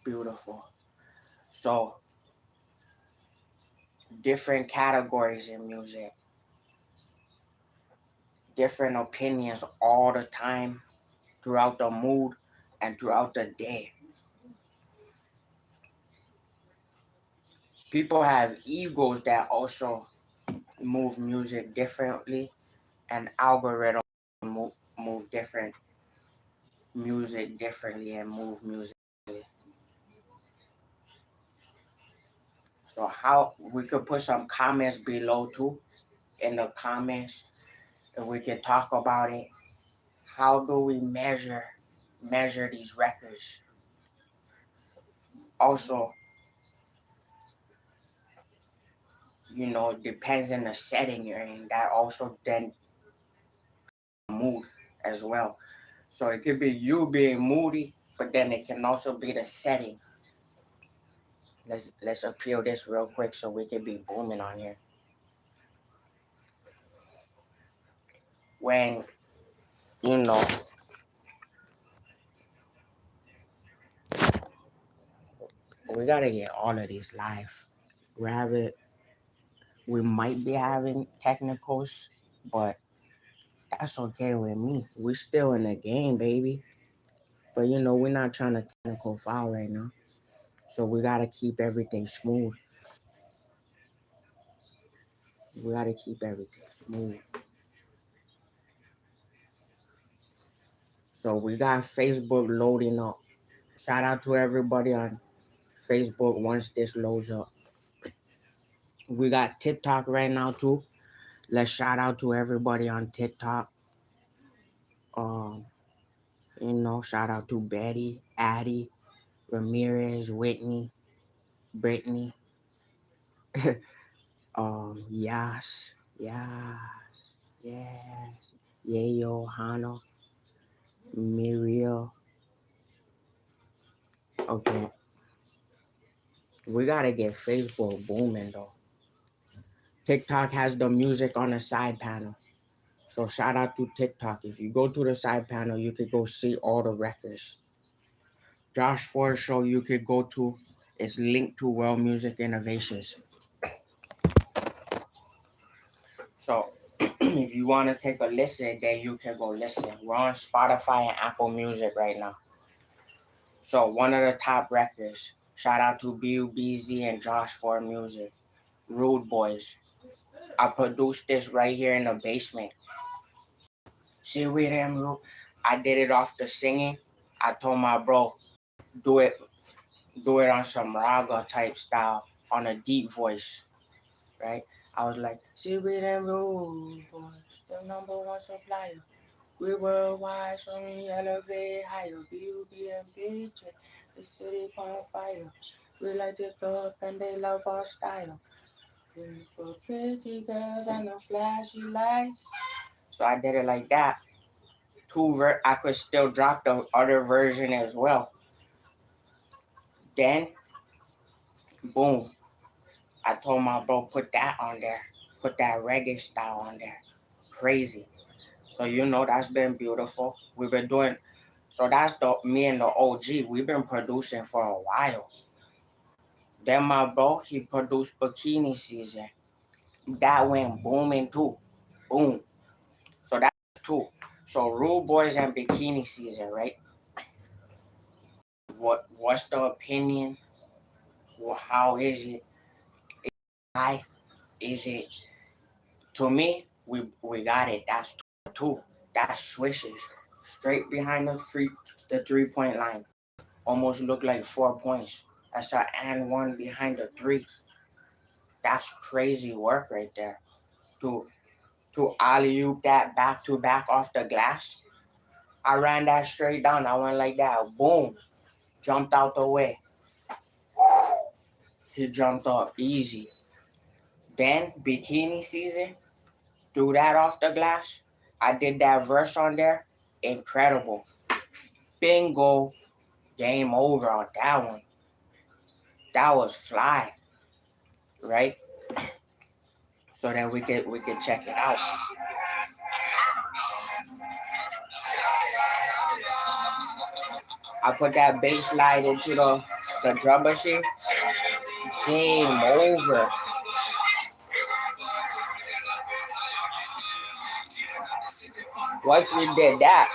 beautiful. So different categories in music, different opinions all the time, throughout the mood and throughout the day. People have egos that also move music differently, and algorithms move different music differently and move music. So how we could put some comments below too, in the comments, and we can talk about it. How do we measure these records? Also, depends on the setting you're in. That also then mood as well. So it could be you being moody, but then it can also be the setting. Let's appeal this real quick so we can be booming on here. When you know we gotta get all of these live. We might be having technicals, but that's okay with me. We still in the game, baby. But we're not trying to technical foul right now. So we gotta keep everything smooth. We gotta keep everything smooth. So we got Facebook loading up. Shout out to everybody on Facebook once this loads up. We got TikTok right now too. Let's shout out to everybody on TikTok. Um, shout out to Betty, Addie, Ramirez, Whitney, Brittany. Yas, Yas, yes, Yayo, Hana, Muriel. Okay, we gotta get Facebook booming though. TikTok has the music on the side panel. So shout out to TikTok. If you go to the side panel, you could go see all the records. Josh Forde Show you could go to is linked to World Music Innovations. So if you want to take a listen, then you can go listen. We're on Spotify and Apple Music right now. So one of the top records. Shout out to BUBZ and Josh Forde Music. Rude Boys. I produced this right here in the basement. See with him, I did it off the singing. I told my bro, do it on some raga type style, on a deep voice, right? I was like, see with them rude boys, the number one supplier. We worldwide, so we elevate higher. B.U.B. and BJ, the city on fire. We light it up and they love our style. For pretty girls and the flashy lights. So I did it like that. I could still drop the other version as well. Then, boom, I told my bro, put that on there. Put that reggae style on there. Crazy. So that's been beautiful. We've been doing, so that's me and the OG. We've been producing for a while. Then my bro, he produced Bikini Season. That went booming too. Boom. So that's two. So Rude Boys and Bikini Season, right? What's the opinion? Well, how is it? High? Is it, to me, we got it. That's two. That's swishes. Straight behind the 3 point line. Almost look like 4 points. That's an and one behind the three. That's crazy work right there. To alley oop that back to back off the glass. I ran that straight down. I went like that. Boom. Jumped out the way. He jumped up easy. Then Bikini Season. Threw that off the glass. I did that verse on there. Incredible. Bingo. Game over on that one. That was fly. Right? So then we could check it out. I put that bass line into the the drum machine, game over. Once we did that,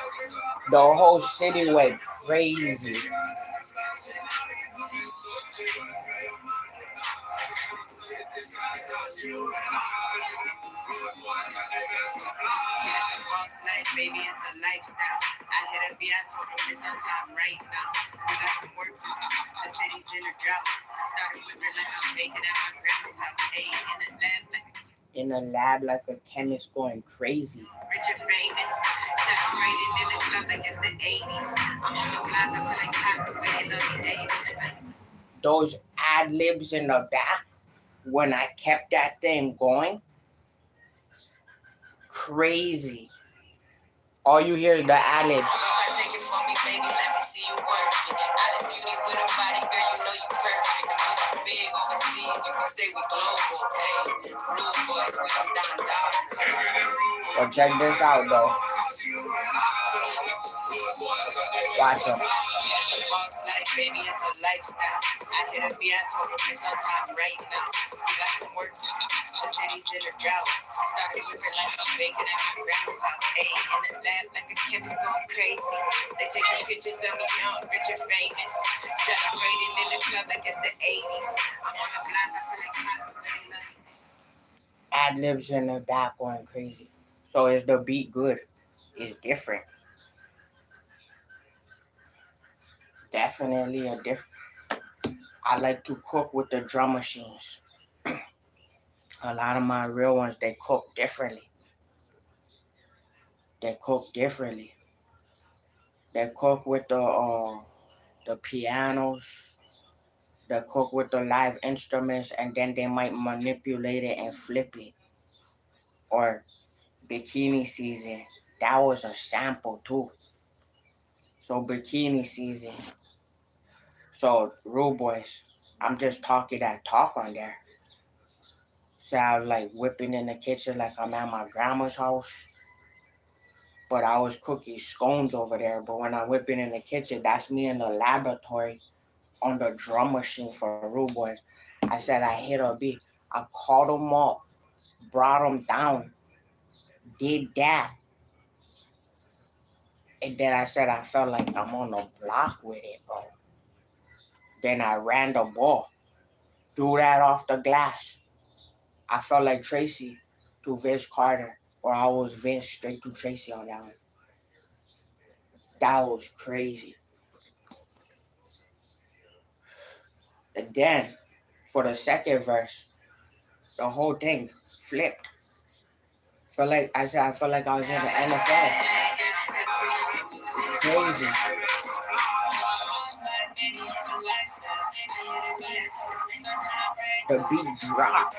the whole city went crazy. Baby, it's a lifestyle. I hit a B, I told them it's on top right now. We got some work to do. The city's in a drought. Started whipping like I'm baking at my grandma's house. Hey, in a lab like a chemist going crazy. Richard famous, celebrated in the club like it's the 80s. I'm on the block, I feel like hot the way they love me days. Those ad libs in the back, when I kept that thing going, crazy. All you hear is the ad libs. Well, check this out, though. Watch them. Baby, it's a lifestyle. I hit a B, I told them it's on top right now. We got some work to do. The city's in a drought. Started whipping like I'm baking at my grandma's house. Hey, in the lab like a chemist going crazy. They taking pictures of me young, rich and famous. Celebrating in the club like it's the 80s. I'm on the block, I feel like hot the way they love me. Ad libs in the back going crazy. So is the beat good? It's different. Definitely a different. I like to cook with the drum machines. A lot of my real ones, they cook differently. They cook differently. They cook with the pianos. They cook with the live instruments, and then they might manipulate it and flip it. Or Bikini Season, that was a sample too. So Bikini Season. So Rude Boys, I'm just talking that talk on there. So I was like whipping in the kitchen like I'm at my grandma's house. But I was cooking scones over there. But when I'm whipping in the kitchen, that's me in the laboratory on the drum machine for Rude Boys. I said I hit a beat. I called them up, brought them down, did that. And then I said I felt like I'm on the block with it, bro. Then I ran the ball, threw that off the glass. I felt like Tracy to Vince Carter, or I was Vince straight to Tracy on that one. That was crazy. And then for the second verse, the whole thing flipped. Felt like I felt like I was in the NFL. Crazy. The beat dropped.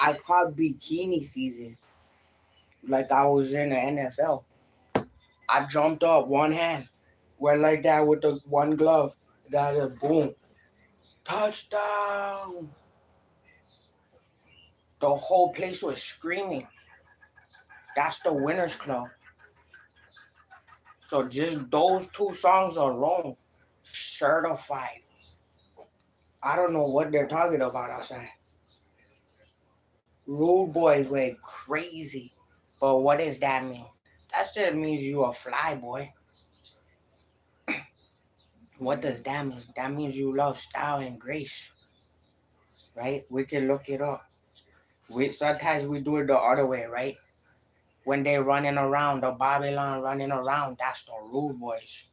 I caught Bikini Season like I was in the NFL. I jumped up one hand, went like that with the one glove. That is boom. Touchdown. The whole place was screaming. That's the Winners Club. So just those two songs alone, certified. I don't know what they're talking about outside. Rude Boys went crazy. But what does that mean? That just means you a fly boy. What does that mean? That means you love style and grace. Right? We can look it up. Sometimes we do it the other way, right? When they're running around, the Babylon running around, that's the Rude Boys.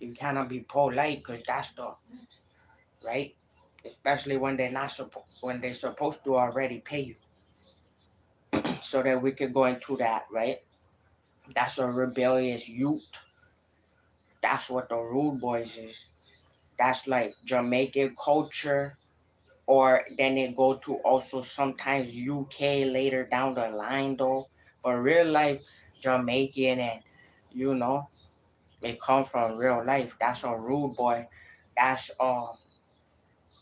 You cannot be polite because that's the, right? Especially when when they're supposed to already pay you. So that we could go into that, right? That's a rebellious youth. That's what the Rude Boys is. That's like Jamaican culture, or then they go to also sometimes UK later down the line though. But real life Jamaican, and it come from real life. That's a Rude Boy. That's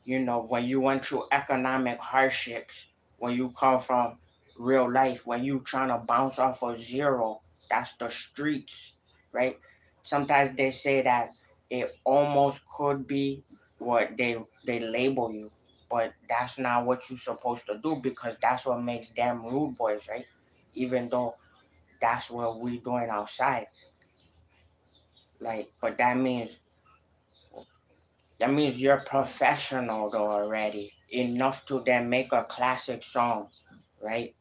when you went through economic hardships, when you come from real life. When you trying to bounce off of zero, that's the streets, right? Sometimes they say that it almost could be what they label you, but that's not what you're supposed to do, because that's what makes them rude boys, right? Even though that's what we doing outside. Like, but that means you're professional though already, enough to then make a classic song, right?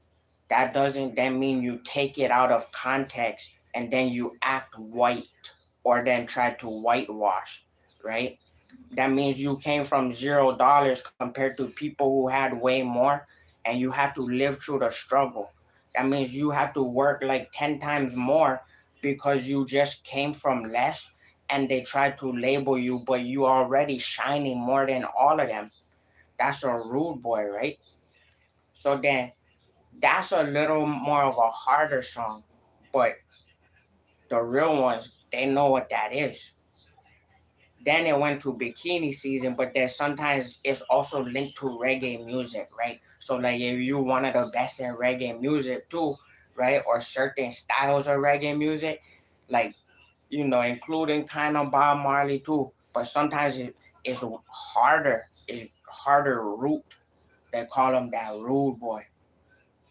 That doesn't then mean you take it out of context and then you act white, or then try to whitewash, right? That means you came from $0 compared to people who had way more, and you had to live through the struggle. That means you had to work like 10 times more because you just came from less, and they tried to label you, but you already shining more than all of them. That's a rude boy, right? So then that's a little more of a harder song, but the real ones, they know what that is. Then it went to bikini season, but then sometimes it's also linked to reggae music, right? So like if you one of the best in reggae music too, right? Or certain styles of reggae music, like, including kind of Bob Marley too. But sometimes it's harder. It's harder root. They call him that rude boy.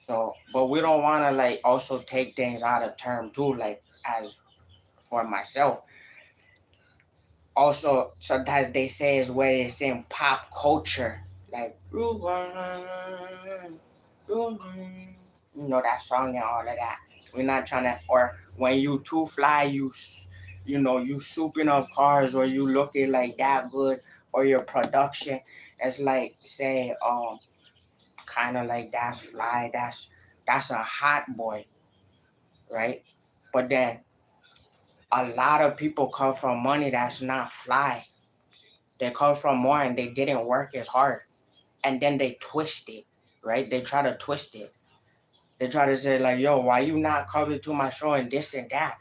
So, but we don't want to like also take things out of term too. Like, as for myself, also sometimes they say is where it's in pop culture, like that song and all of that. We're not trying to, or when you too fly, you souping up cars, or you looking like that good, or your production. It's like say kind of like that's fly, that's a hot boy, right? But then a lot of people come from money that's not fly. They come from more and they didn't work as hard. And then they twist it, right? They try to twist it. They try to say like, yo, why you not coming to my show and this and that?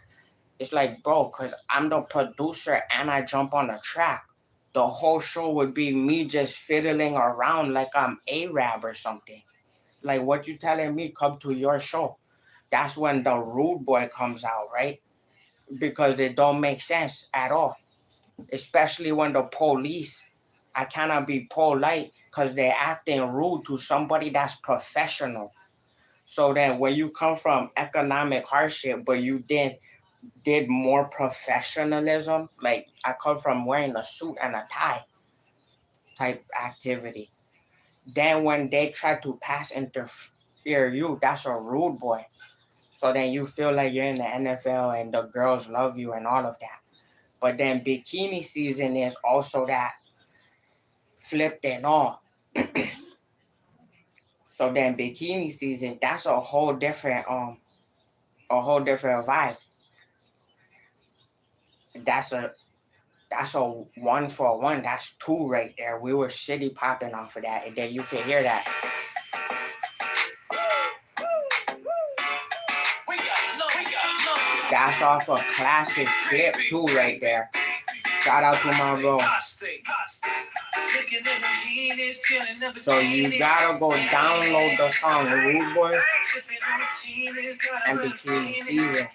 It's like, bro, because I'm the producer and I jump on the track. The whole show would be me just fiddling around like I'm A-Rab or something. Like, what you telling me, come to your show? That's when the rude boy comes out, right? Because it don't make sense at all. Especially when the police, I cannot be polite because they're acting rude to somebody that's professional. So then when you come from economic hardship, but you did more professionalism, like I come from wearing a suit and a tie type activity. Then when they try to pass interfere you, that's a rude boy. So then you feel like you're in the NFL and the girls love you and all of that. But then bikini season is also that flipped and all. So then bikini season, that's a whole different vibe. That's a 1 for 1. That's two right there. We were city popping off of that, and then you can hear that. That's off a classic flip too right there. Shout out to my bro. So you gotta go download the song Rude Boy and Bikini Season.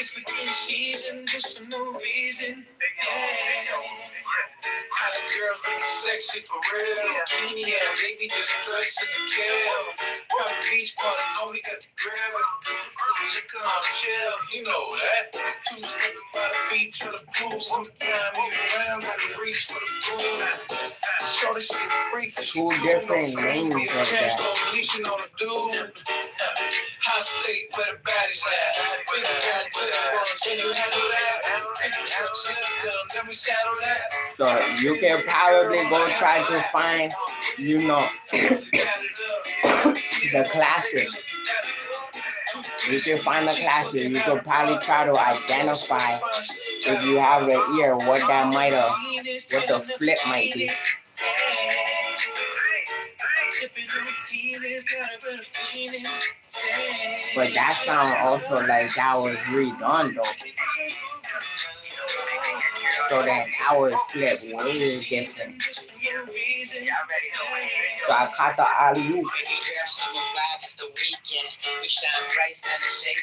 It's bikini season just for no reason. How the girls look sexy for real. Bikini, yeah, baby, just dressing to kill. Private beach party, know we got the grill. With the full liquor on chill, you know that. Two stepping by the beach or the pool. Summertime, we around like a reach for the pool. Show this shit free. Two different names of that. On the dude. Hot state where the baddies at. Big bad, good ones, can you handle that? Big trucks, let me saddle that. So you can probably go try to find, the classic. You can find the classic. You could probably try to identify, if you have an ear, what the flip might be. But that sound also like that was redone though. So then our flip way different. So I caught the alley-oop.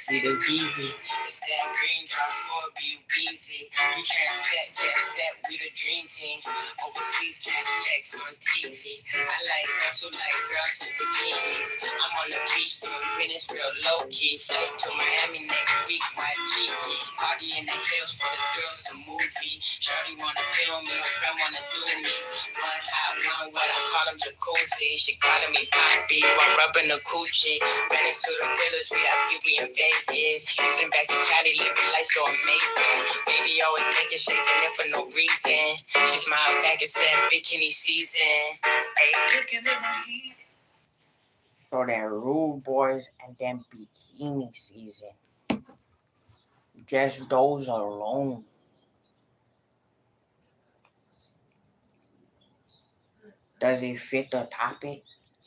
See the VV. It's that green drop for BZ. You transcend, jet set, we the dream team. Overseas cash checks on TV. I like girls who like girls in bikinis. I'm on the beach doing business real low key. Flights to Miami next week, Waikiki. Party in the hills for the thrills, a movie. Shorty wanna film me, her friend wanna do me. One hot, one wet, I call him jacuzzi. She calling me Poppy while rubbing the coochie. Ran into the villas, we in Vegas. Houston back to Cali, living life so amazing. Baby always making shaking it for no reason. She smiled back and said, bikini season. Hey, looking at my heat. So then Rude Boys and then bikini season. Just those alone. Does it fit the topic?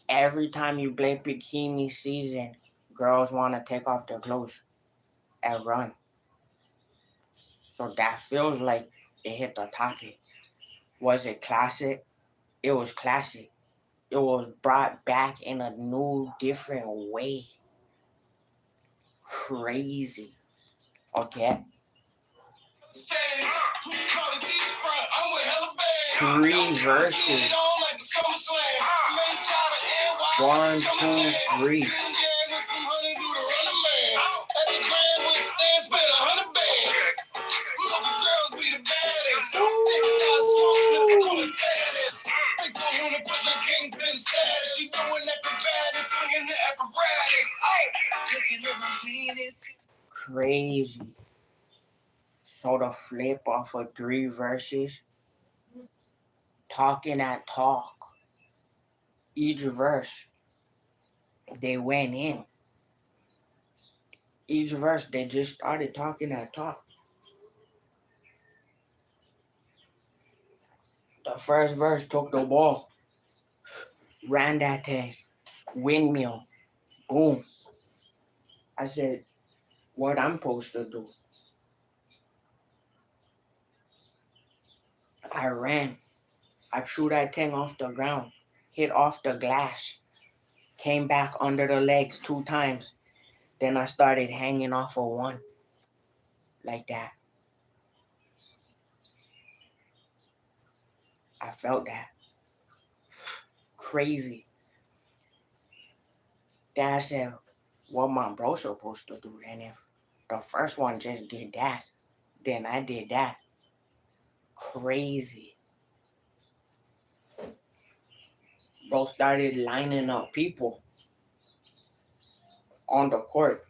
Every time you play bikini season, girls want to take off their clothes and run. So that feels like it hit the topic. Was it classic? It was classic. It was brought back in a new, different way. Crazy. Okay. 3 verses. 1, 2, 3. Crazy. So the flip off of 3 verses, talking that talk. Each verse, they went in. Each verse, they just started talking that talk. The first verse took the ball, ran that thing, windmill, boom. I said, what I'm supposed to do? I ran. I threw that thing off the ground, hit off the glass, came back under the legs 2 times. Then I started hanging off of one, like that. I felt that. Crazy. Then I said, what my bro supposed to do then if the first one just did that, then I did that. Crazy. Bro started lining up people on the court.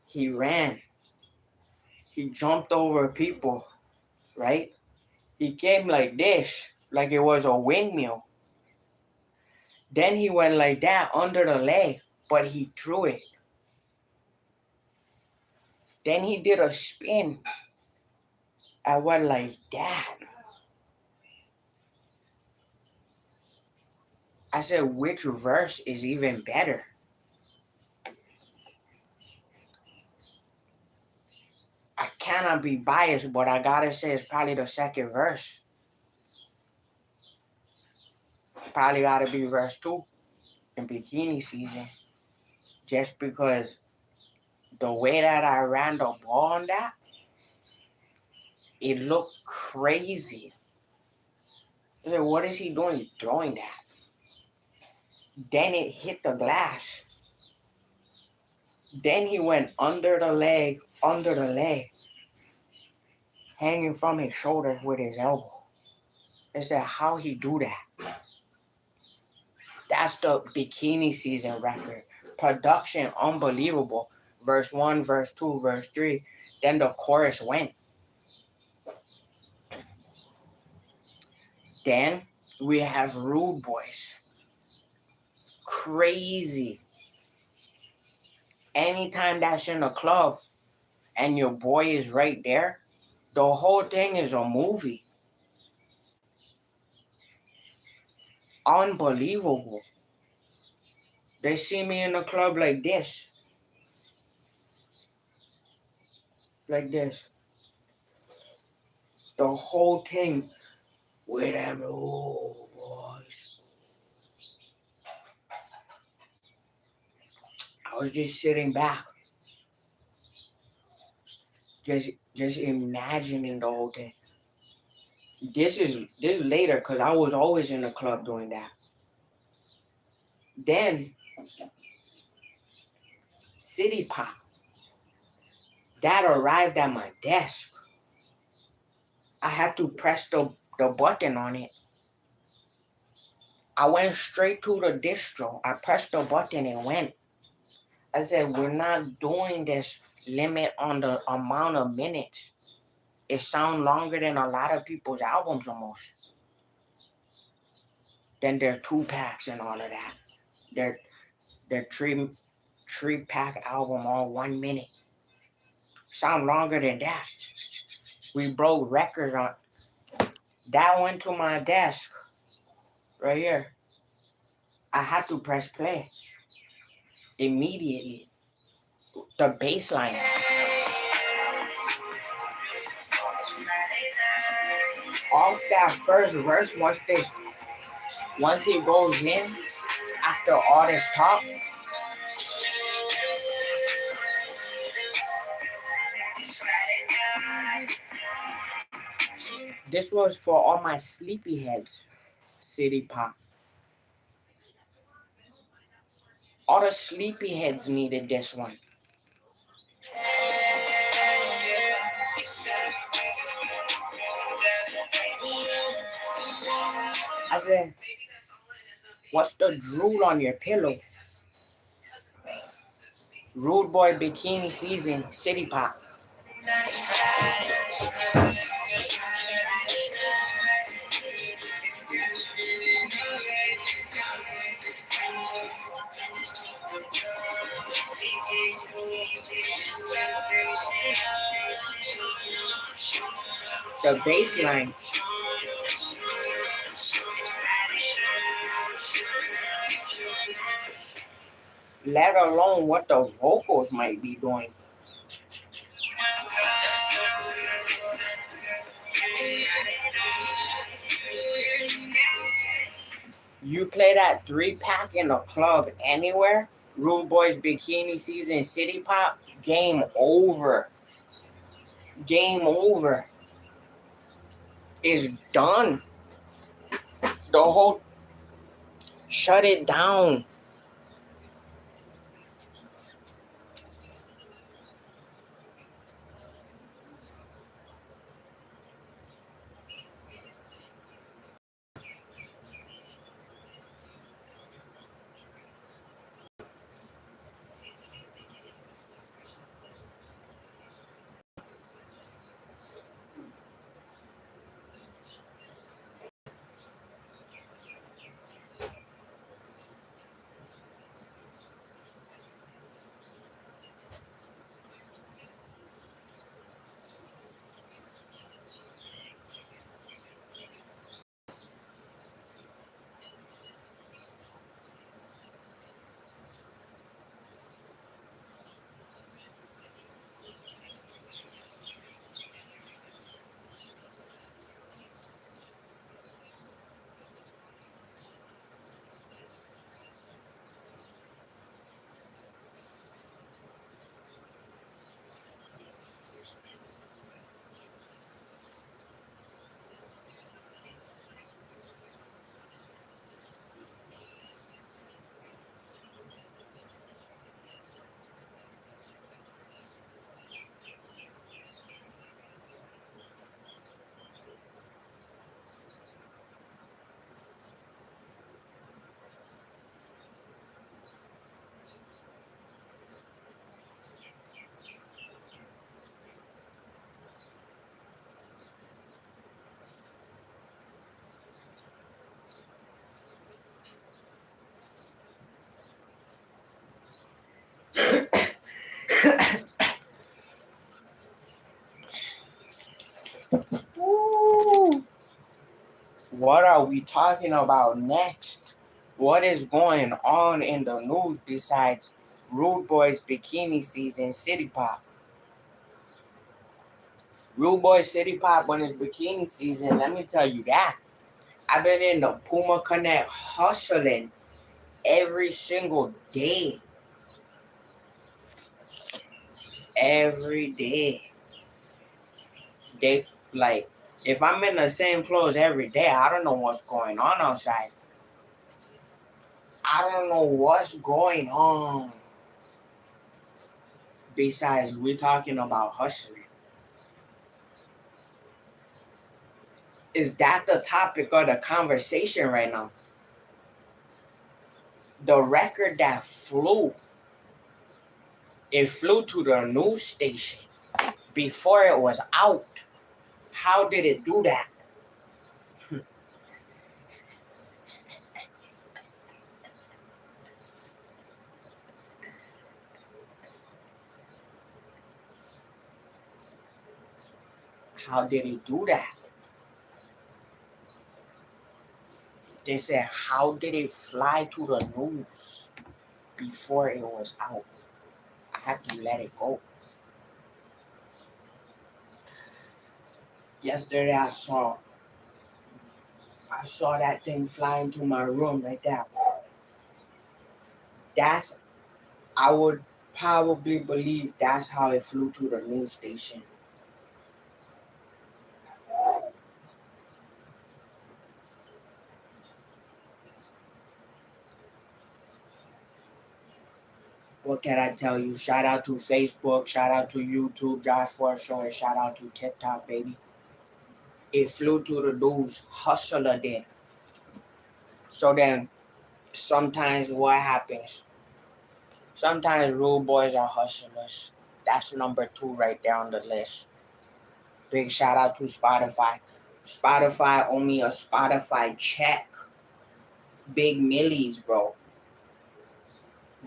He ran. He jumped over people, right? He came like this, like it was a windmill. Then he went like that under the leg, but he threw it. Then he did a spin. I went like that. I said, which verse is even better? I cannot be biased, but I gotta say it's probably the second verse. Probably gotta be verse 2 in bikini season. Just because the way that I ran the ball on that, it looked crazy. I said, what is he doing throwing that? Then it hit the glass. Then he went under the leg, hanging from his shoulder with his elbow. I said, how he do that? That's the bikini season record. Production, unbelievable. Verse 1, verse 2, verse 3. Then the chorus went. Then we have Rude Boys. Crazy. Anytime that's in a club and your boy is right there, the whole thing is a movie. Unbelievable. They see me in a club like this. like this. The whole thing with them old boys. I was just sitting back, just imagining the whole thing. This is later because I was always in the club doing that. Then City Pop, that arrived at my desk. I had to press the button on it. I went straight to the distro. I pressed the button and went. I said, we're not doing this limit on the amount of minutes. It sounds longer than a lot of people's albums almost. Then their 2-packs and all of that. Their three pack album all 1 minute. Sound longer than that. We broke records on that. Went to my desk right here. I had to press play immediately. The bass line. Off that first verse, once he goes in, after all this talk, this was for all my sleepyheads, City Pop. All the sleepyheads needed this one. I said, what's the drool on your pillow? Rude Boy Bikini Season, City Pop. The bass line. Let alone what the vocals might be doing. You play that 3-pack in a club anywhere, Rude Boys Bikini Season, City Pop, game over. Game over. It's done. The whole, shut it down. Woo. What are we talking about next? What is going on in the news besides Rude Boys Bikini Season, City Pop? Rude Boy City Pop when it's bikini season, let me tell you that. I've been in the Puma Connect hustling every single day. Every day. They like if I'm in the same clothes every day, I don't know what's going on outside. I don't know what's going on. Besides, we're talking about hustling. Is that the topic of the conversation right now? The record that flew, it flew to the news station before it was out. How did it do that? How did it do that? They said, how did it fly to the news before it was out? I had to let it go. Yesterday I saw that thing fly into my room like that. I would probably believe that's how it flew to the news station. What can I tell you? Shout out to Facebook, shout out to YouTube, Josh Forde Show, and shout out to TikTok, baby. It flew to the news. Hustler did. So then, sometimes what happens? Sometimes rude boys are hustlers. That's number 2 right there on the list. Big shout out to Spotify. Spotify owe me a Spotify check. Big millies, bro.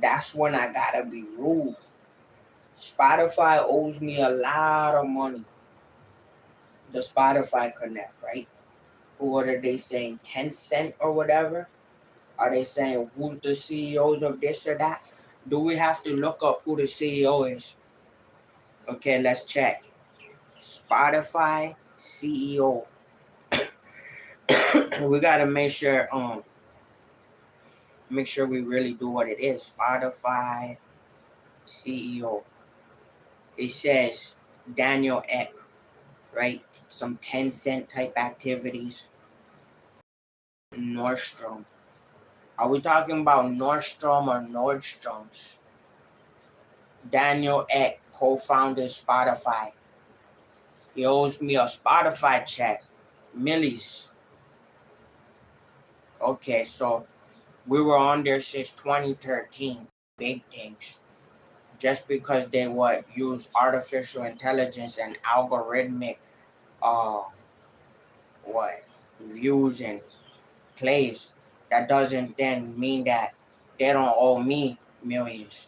That's when I gotta be rude. Spotify owes me a lot of money. The Spotify Connect, right? What are they saying? 10 cent or whatever? Are they saying who's the CEOs of this or that? Do we have to look up who the CEO is? Okay, let's check. Spotify CEO. We gotta make sure we really do what it is. Spotify CEO. It says Daniel Ek, right? Some 10 cent type activities. Nordstrom. Are we talking about Nordstrom or Nordstrom's? Daniel Ek co-founded Spotify. He owes me a Spotify check. Millies. Okay, so we were on there since 2013. Big things. Just because they would use artificial intelligence and algorithmic uh what views and plays, that doesn't then mean that they don't owe me millions.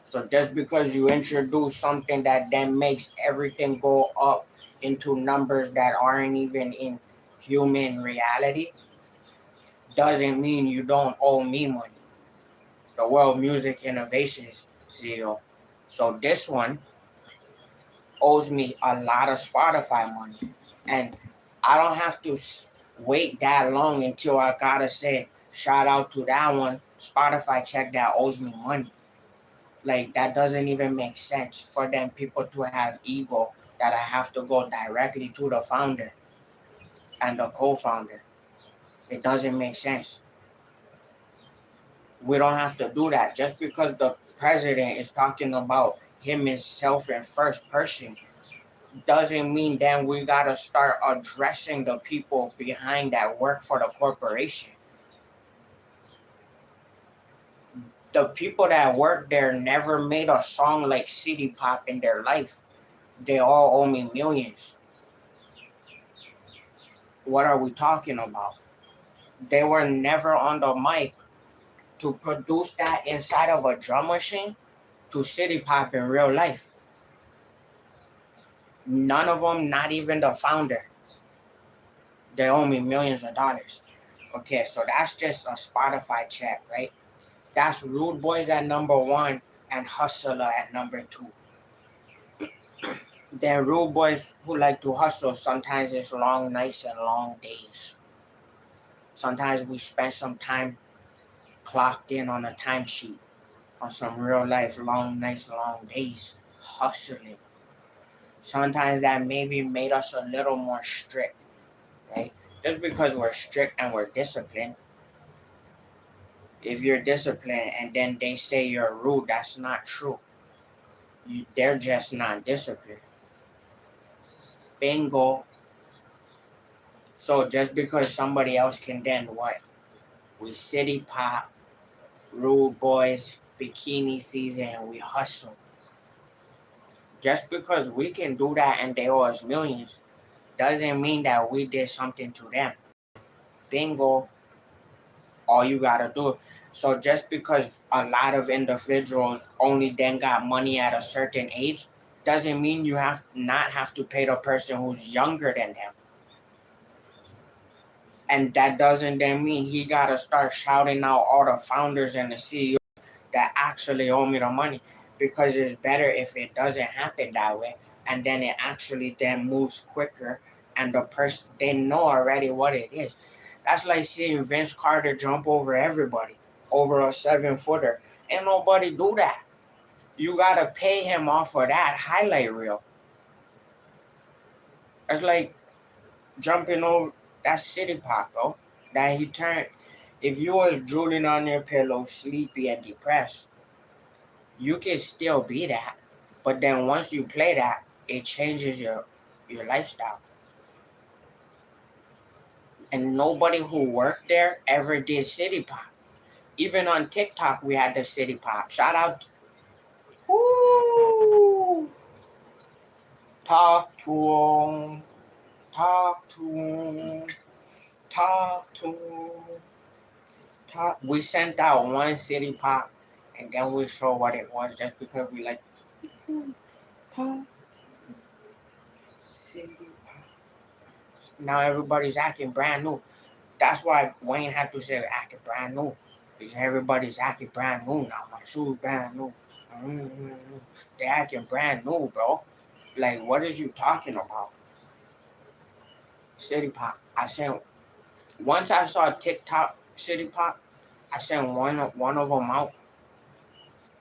So just because you introduce something that then makes everything go up into numbers that aren't even in human reality, doesn't mean you don't owe me money. The World Music Innovations CEO. So this one owes me a lot of Spotify money. And I don't have to wait that long until I gotta say, shout out to that one Spotify check that owes me money. Like, that doesn't even make sense for them people to have ego that I have to go directly to the founder and the co-founder. It doesn't make sense. We don't have to do that. Just because the president is talking about him himself in first person doesn't mean then we gotta start addressing the people behind that work for the corporation. The people that work there never made a song like City Pop in their life. They all owe me millions. What are we talking about? They were never on the mic to produce that inside of a drum machine to City Pop in real life. None of them, not even the founder. They owe me millions of dollars. Okay, so that's just a Spotify check, right? That's Rude Boys at number 1 and Hustler at number 2. They're rude boys who like to hustle. Sometimes it's long nights and long days. Sometimes we spend some time clocked in on a timesheet, on some real life long nights, long days, hustling. Sometimes that maybe made us a little more strict, right? Just because we're strict and we're disciplined, if you're disciplined and then they say you're rude, that's not true. They're just not disciplined. Bingo. So just because somebody else can then what? We city pop, rude boys, bikini season, and we hustle. Just because we can do that and they owe us millions doesn't mean that we did something to them. Bingo. All you gotta do. So just because a lot of individuals only then got money at a certain age doesn't mean you have not have to pay the person who's younger than them. And that doesn't then mean he gotta start shouting out all the founders and the CEOs that actually owe me the money, because it's better if it doesn't happen that way, and then it actually then moves quicker, and the person they know already what it is. That's like seeing Vince Carter jump over everybody over a 7-footer. Ain't nobody do that. You gotta pay him off of that highlight reel. It's like jumping over that city pop, though. That he turned. If you was drooling on your pillow, sleepy and depressed, you can still be that. But then once you play that, it changes your lifestyle. And nobody who worked there ever did city pop. Even on TikTok, we had the city pop. Shout out. Woo! Talk to 'em. Talk to 'em. Talk to 'em. Talk. We sent out one city pop, and then we show what it was, just because we like talk. City pop. Now everybody's acting brand new. That's why Wayne had to say acting brand new. Because everybody's acting brand new now. My shoes brand new. Mm-hmm. They acting brand new, bro. Like, what is you talking about? City Pop. Once I saw TikTok City Pop, I sent one of them out,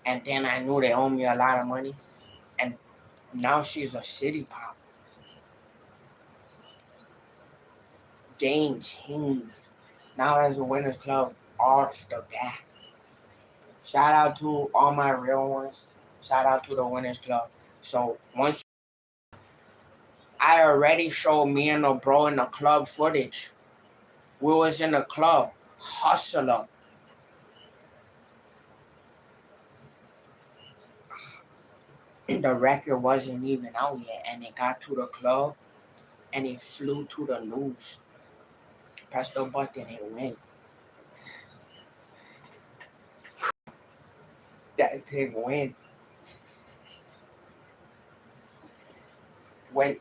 and then I knew they owe me a lot of money, and now she's a City Pop. Game changed. Now there's a Winners Club off the bat. Shout out to all my real ones. Shout out to the Winners Club. So once I already showed me and the bro in the club footage. We was in the club, hustler. The record wasn't even out yet, and it got to the club, and it flew to the news. Press the button, it went. That thing went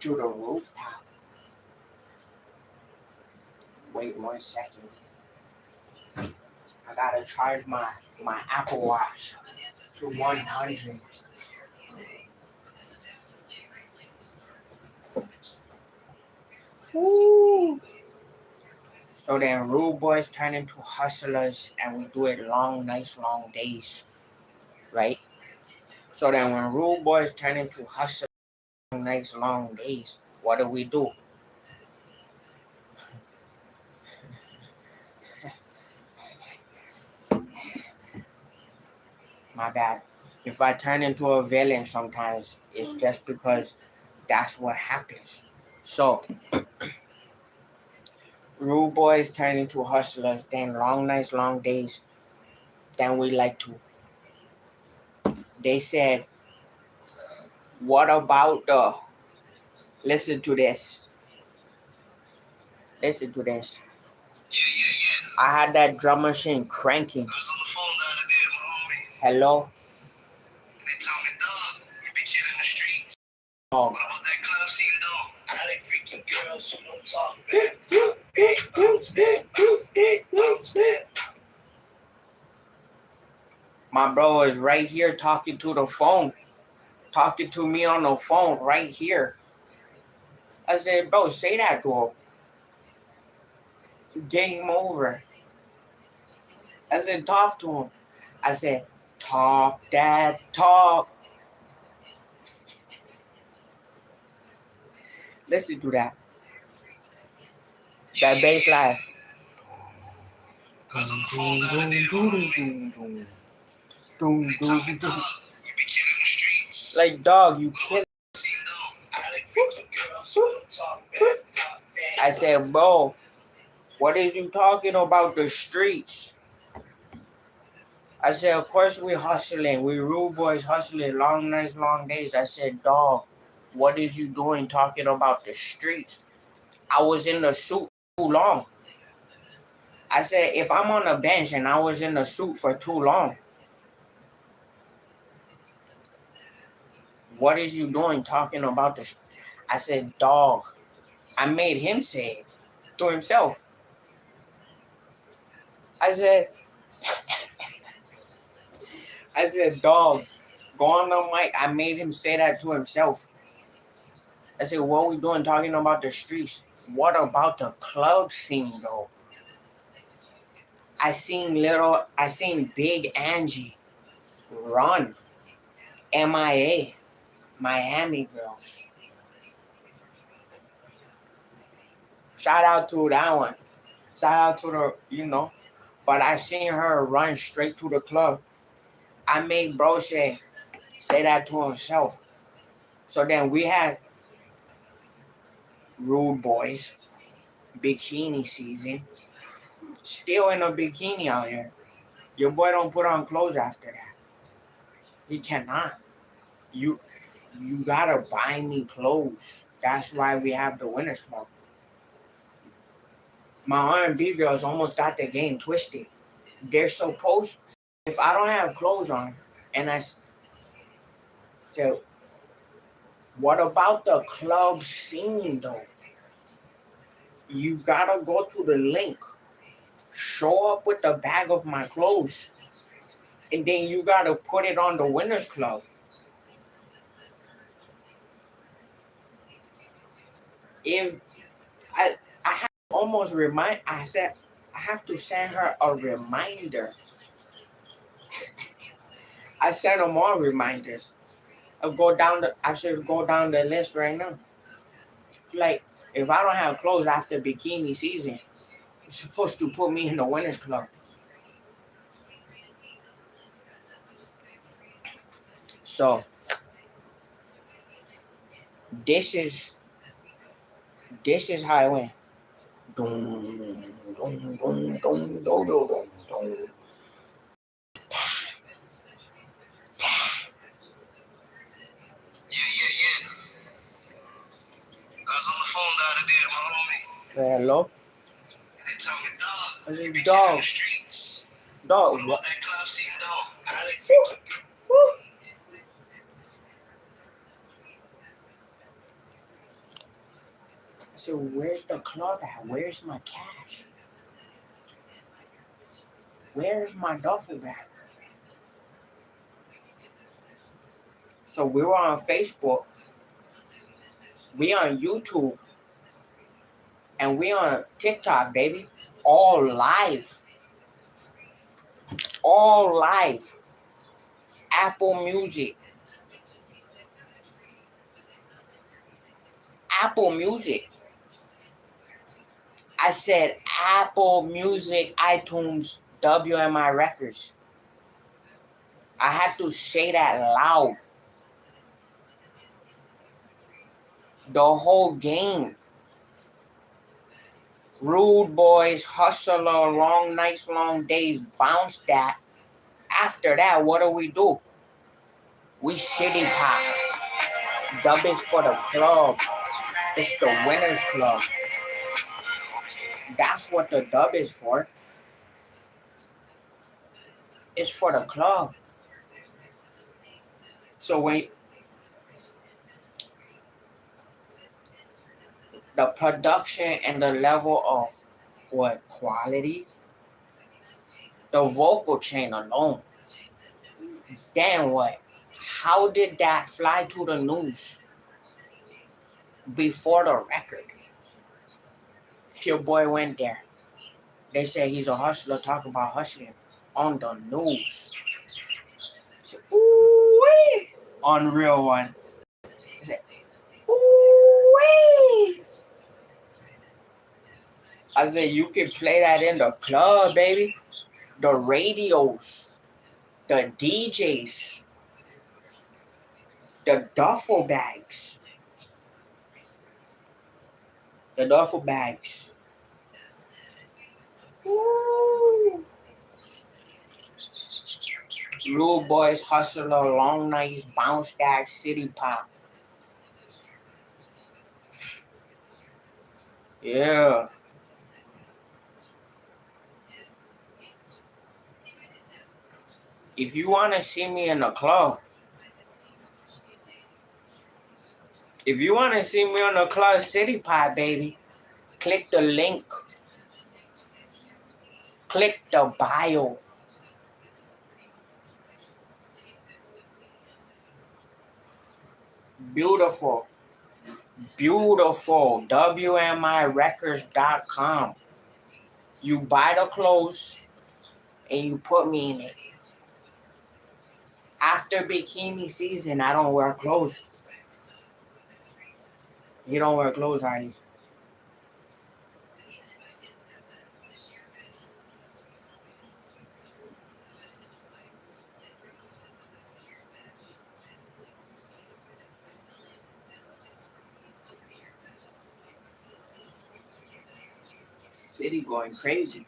to the rooftop. Wait 1 second. I gotta charge my Apple Watch to 100. Woo. So then rude boys turn into hustlers, and we do it long nights, long days, right? So then when rude boys turn into hustlers, long nights, long days, what do? My bad. If I turn into a villain sometimes, it's just because that's what happens. So, rude boys turn into hustlers, then long nights, long days, then we like to. They said, what about the. Listen to this. Listen to this. I had that drum machine cranking. I was on the phone the other day with my homie. Hello? They told me, dog, you be killing the streets. Oh. What about that club scene, dog? I like freaking girls who don't talk back. My bro is right here talking to the phone. talking to me on the phone right here. I said, bro, say that to him. Game over. I said, talk to him. I said, talk, dad, talk. Listen to that. That bass line. Like, dog, you kidding? I said, bro, what is you talking about the streets? I said, of course we hustling. We rude boys hustling. Long nights, long days. I said, dog, what is you doing talking about the streets? I was in the suit too long. I said, if I'm on the bench and I was in the suit for too long, what is you doing talking about the streets? I said, dog, I made him say it to himself. I said, dog, go on the mic. I made him say that to himself. I said, what are we doing talking about the streets? What about the club scene, though? I seen Big Angie run MIA, Miami Girls. Shout out to that one. Shout out to the, but I seen her run straight to the club. I made bro say that to himself. So then we had Rude Boys, bikini season. Still in a bikini out here. Your boy don't put on clothes after that. He cannot. You gotta buy me clothes. That's why we have the Winners Club. My R&B girls almost got the game twisted. They're supposed, if I don't have clothes on, and I said, what about the club scene though? You gotta go to the link, show up with the bag of my clothes, and then you gotta put it on the Winners Club. If I have to almost I said I have to send her a reminder. I sent them all reminders. I should go down the list right now. Like, if I don't have clothes after bikini season, you're supposed to put me in the Winners Club. So this is how it went. Hello? They tell me, dog. I said, dog. Dog, what? That club scene, dog. I said, where's the club at? Where's my cash? Where's my duffel bag? So we were on Facebook. We on YouTube. And we on TikTok, baby. All live. All live. Apple Music. Apple Music. I said Apple Music, iTunes, WMI Records. I had to say that loud. The whole game. Rude Boys, Hustler, Long Nights, Long Days, bounce that. After that, what do? We city pop. Dub is for the club. It's the Winners Club. That's what the dub is for. It's for the club. So wait. The production and the level of quality, the vocal chain alone. Then what? How did that fly to the news before the record? Your boy went there. They said he's a hustler talking about hustling on the news. Said, ooh-wee. On real one. I said, ooh-wee. I said, you can play that in the club, baby. The radios, the DJs, the duffel bags. The duffel bags. Woo. Rude Boys, Hustler, Long Nights, Bounce Back, City Pop. Yeah. If you want to see me in the club, if you want to see me on the club City Pop, baby, click the link. Click the bio. Beautiful. Beautiful. WMIRecords.com. You buy the clothes and you put me in it. After bikini season, I don't wear clothes. You don't wear clothes, are you? City going crazy.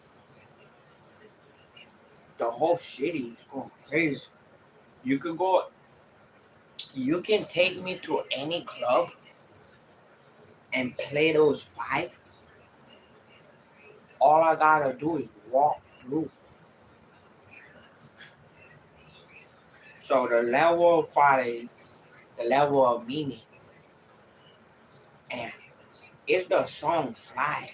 The whole city is going crazy. You can go. You can take me to any club and play those 5. All I gotta do is walk through. So the level of quality, the level of meaning, and is the song fly?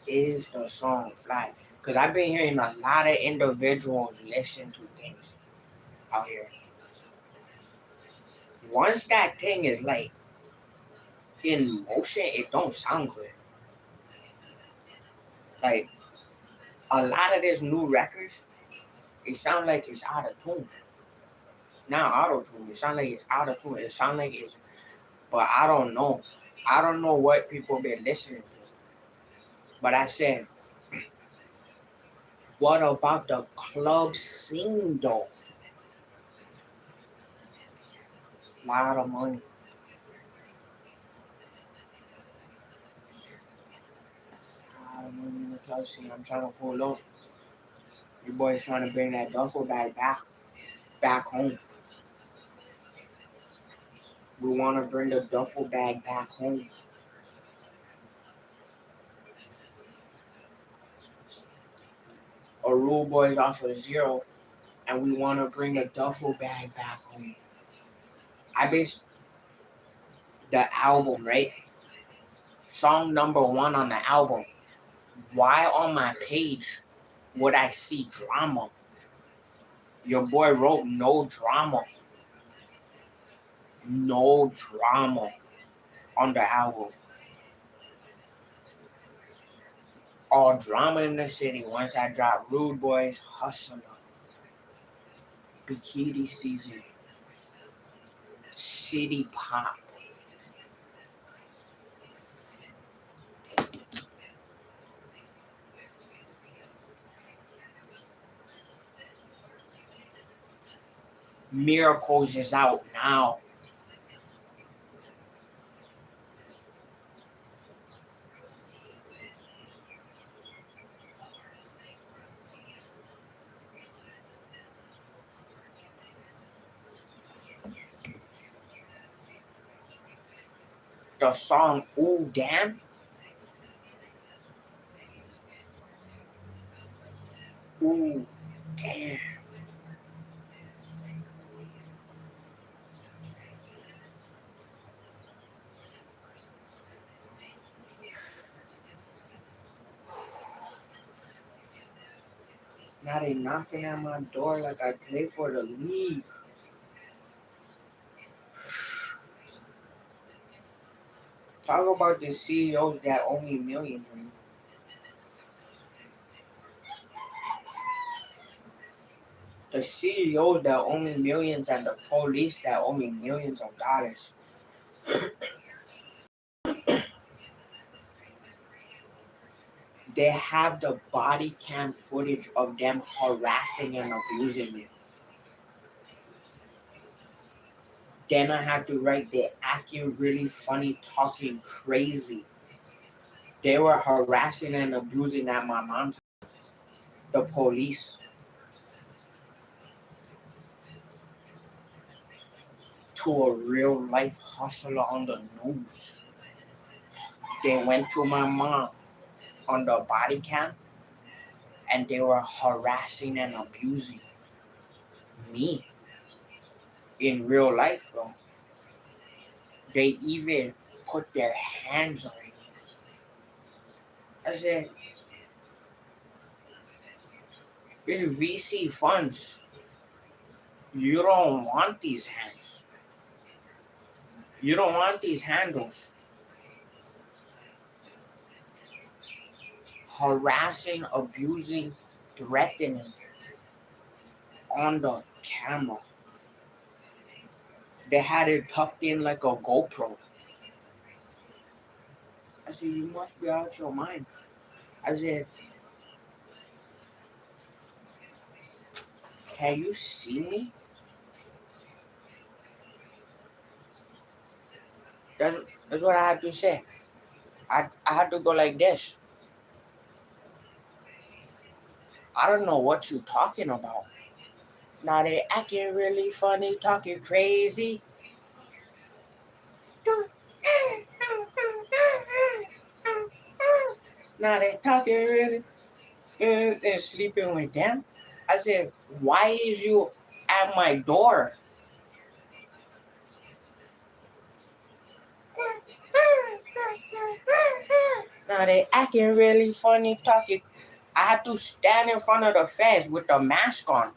Is the song fly? Because I've been hearing a lot of individuals listen to things out here. Once that thing is like in motion, it don't sound good. Like a lot of these new records, it sounds like it's out of tune. Not auto tune. It sounds like it's out of tune. It sounds like it's, but I don't know. I don't know what people been listening to. But I said, what about the club scene though? Lot of money. Lot of money in the club scene. I'm trying to pull up. Your boy's trying to bring that duffel bag back home. We want to bring the duffel bag back home. A Rude Boys off of 0, and we want to bring the duffel bag back home. I based the album, right? Song number 1 on the album. Why on my page would I see drama? Your boy wrote no drama. No drama on the album. All drama in the city once I drop Rude Boys, Hustler, Bikini Season, City Pop. Miracles is out now. The song Ooh Damn. Ooh Damn. Now they knocking at my door like I play for the league. Talk about the CEOs that owe me millions right now. The CEOs that owe me millions and the police that owe me millions of dollars. They have the body cam footage of them harassing and abusing me. Then I had to write they acting really funny, talking crazy. They were harassing and abusing at my mom's. The police. To a real life hustler on the news. They went to my mom on the body cam and they were harassing and abusing me in real life, bro. They even put their hands on me. I said, it's VC funds. You don't want these hands. You don't want these handles. Harassing, abusing, threatening on the camera. They had it tucked in like a GoPro. I said, you must be out your mind. I said, can you see me? That's what I had to say. I had to go like this. I don't know what you're talking about. Now they acting really funny, talking crazy. Now they talking really and sleeping with them. I said, why is you at my door? Now they acting really funny, talking. I had to stand in front of the fence with the mask on.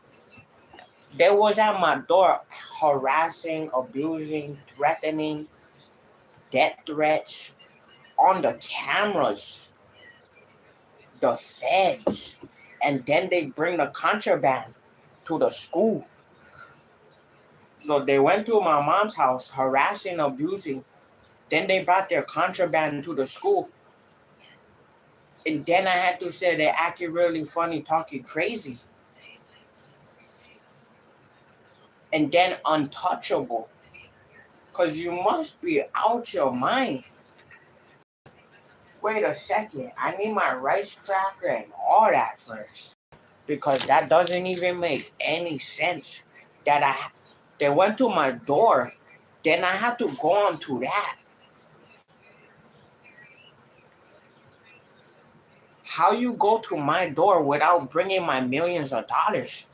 They was at my door harassing, abusing, threatening, death threats on the cameras, the feds, and then they bring the contraband to the school. So they went to my mom's house harassing, abusing. Then they brought their contraband to the school. And then I had to say they're acting really funny, talking crazy. And then untouchable. Because you must be out your mind. Wait a second. I need my rice cracker and all that first. Because that doesn't even make any sense. They went to my door. Then I had to go on to that. How you go to my door without bringing my millions of dollars?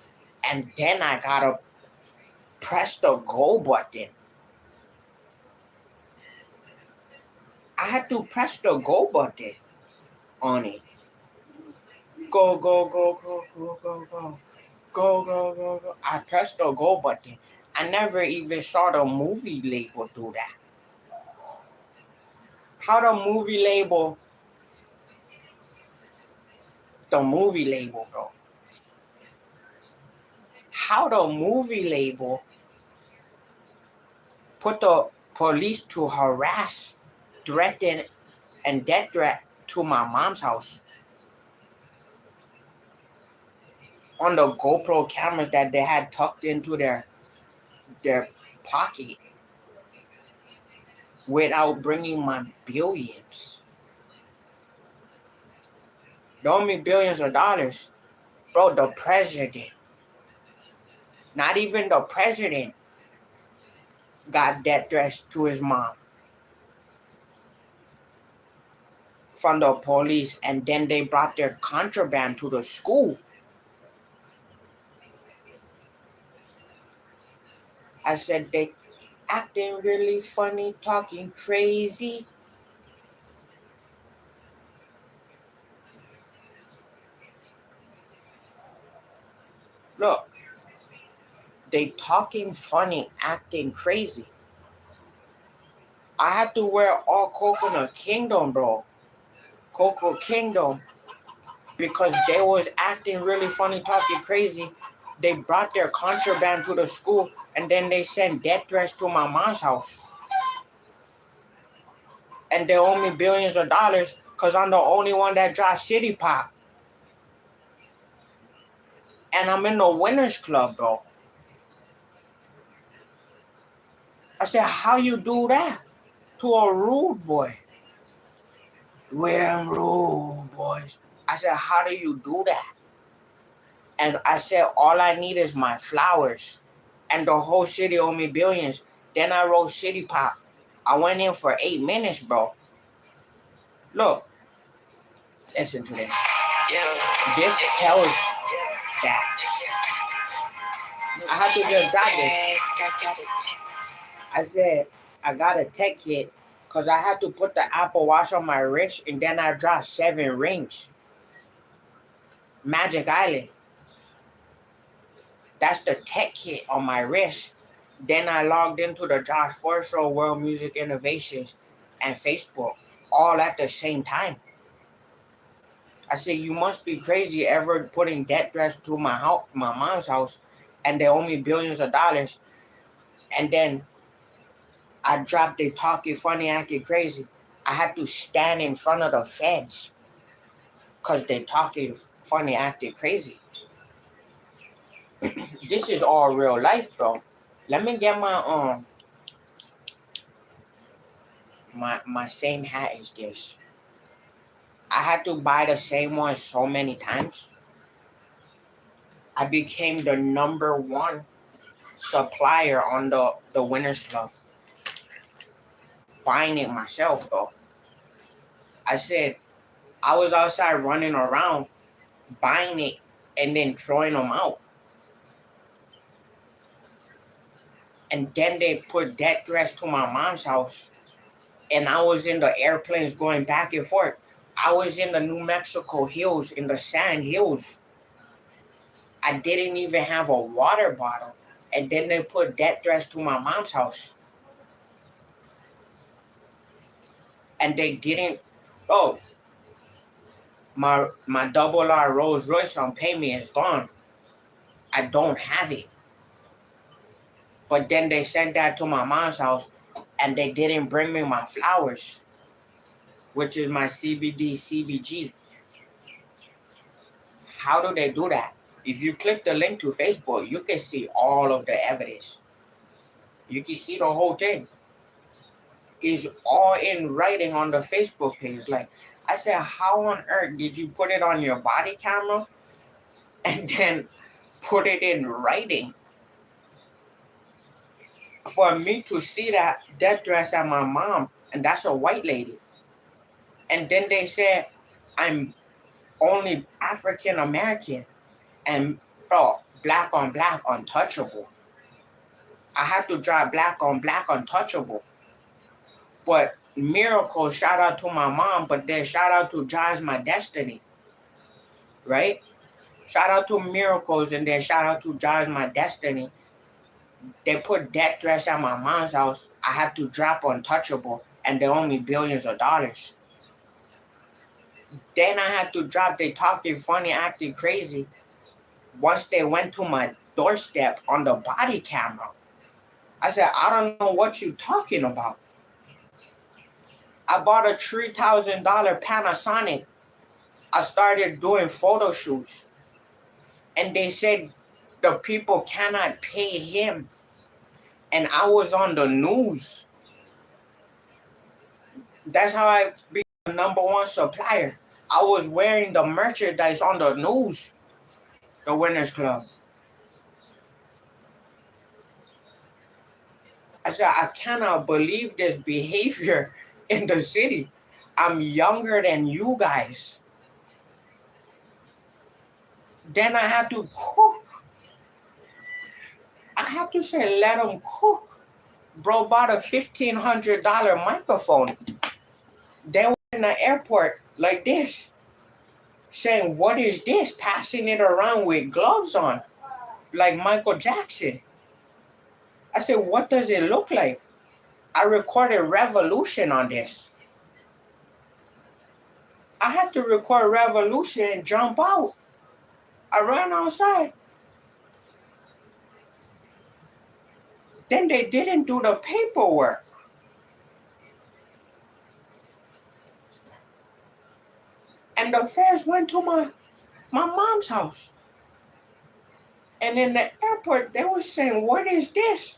And then I gotta press the go button. I had to press the go button on it. Go, go, go, go, go, go, go. Go, go, go, go. I pressed the go button. I never even saw the movie label do that. How the movie label, bro. How the movie label put the police to harass, threaten, and death threat to my mom's house on the GoPro cameras that they had tucked into their pocket without bringing my billions. They owe me billions of dollars. Bro, the president, not even the president, got death threats to his mom from the police, and then they brought their contraband to the school. I said they acting really funny, talking crazy. they talking funny, acting crazy. I had to wear all Coconut Kingdom, bro. Coco Kingdom. Because they was acting really funny, talking crazy. They brought their contraband to the school, and then they sent death threats to my mom's house. And they owe me billions of dollars because I'm the only one that drives City Pop. And I'm in the Winners Club, bro. I said, how you do that to a rude boy? We them rude boys. I said, how do you do that? And I said, all I need is my flowers. And the whole city owe me billions. Then I wrote City Pop. I went in for 8 minutes, bro. Look. Listen to this. This tells that I had to just drop this. I said, I got a tech kit because I had to put the Apple Watch on my wrist, and then I dropped 7 rings. Magic Island. That's the tech kit on my wrist. Then I logged into the Josh Forde Show, World Music Innovations, and Facebook, all at the same time. I said, you must be crazy ever putting death threats to my mom's house, and they owe me billions of dollars. And then I dropped it talking funny, acting crazy. I had to stand in front of the feds because they talking funny, acting crazy. This is all real life, bro. Let me get my my same hat as this. I had to buy the same one so many times. I became the #1 supplier on the Winners Club. Buying it myself, bro. I said, I was outside running around, buying it, and then throwing them out. And then they put death threats to my mom's house. And I was in the airplanes going back and forth. I was in the New Mexico hills, in the sand hills. I didn't even have a water bottle. And then they put death threats to my mom's house. And they didn't. Oh, my double R Rolls Royce on pay me is gone. I don't have it. But then they sent that to my mom's house, and they didn't bring me my flowers, which is my CBD CBG. How do they do that? If you click the link to Facebook, you can see all of the evidence. You can see the whole thing. It's all in writing on the Facebook page. Like, I said, how on earth did you put it on your body camera and then put it in writing? For me to see that death threats at my mom, and that's a white lady. And then they said, I'm only African American and black on black untouchable. I had to drive black on black untouchable. But Miracle, shout out to my mom, but then shout out to Jazz My Destiny. Right? Shout out to Miracles, and then shout out to Jazz My Destiny. They put death threats at my mom's house. I had to drop untouchable, and they owe me billions of dollars. Then I had to drop they talking funny, acting crazy. Once they went to my doorstep on the body camera, I said, I don't know what you're talking about. I bought a $3,000 Panasonic. I started doing photo shoots. And they said the people cannot pay him. And I was on the news. That's how I became the #1 supplier. I was wearing the merchandise on the news. The Winners Club. I said, I cannot believe this behavior in the city. I'm younger than you guys. Then I had to cook. I had to say, let them cook. Bro bought a $1,500 microphone. They were in the airport like this, saying, what is this? Passing it around with gloves on, like Michael Jackson. I said, what does it look like? I recorded Revolution on this. I had to record Revolution and jump out. I ran outside. Then they didn't do the paperwork. And the feds went to my mom's house. And in the airport, they were saying, what is this?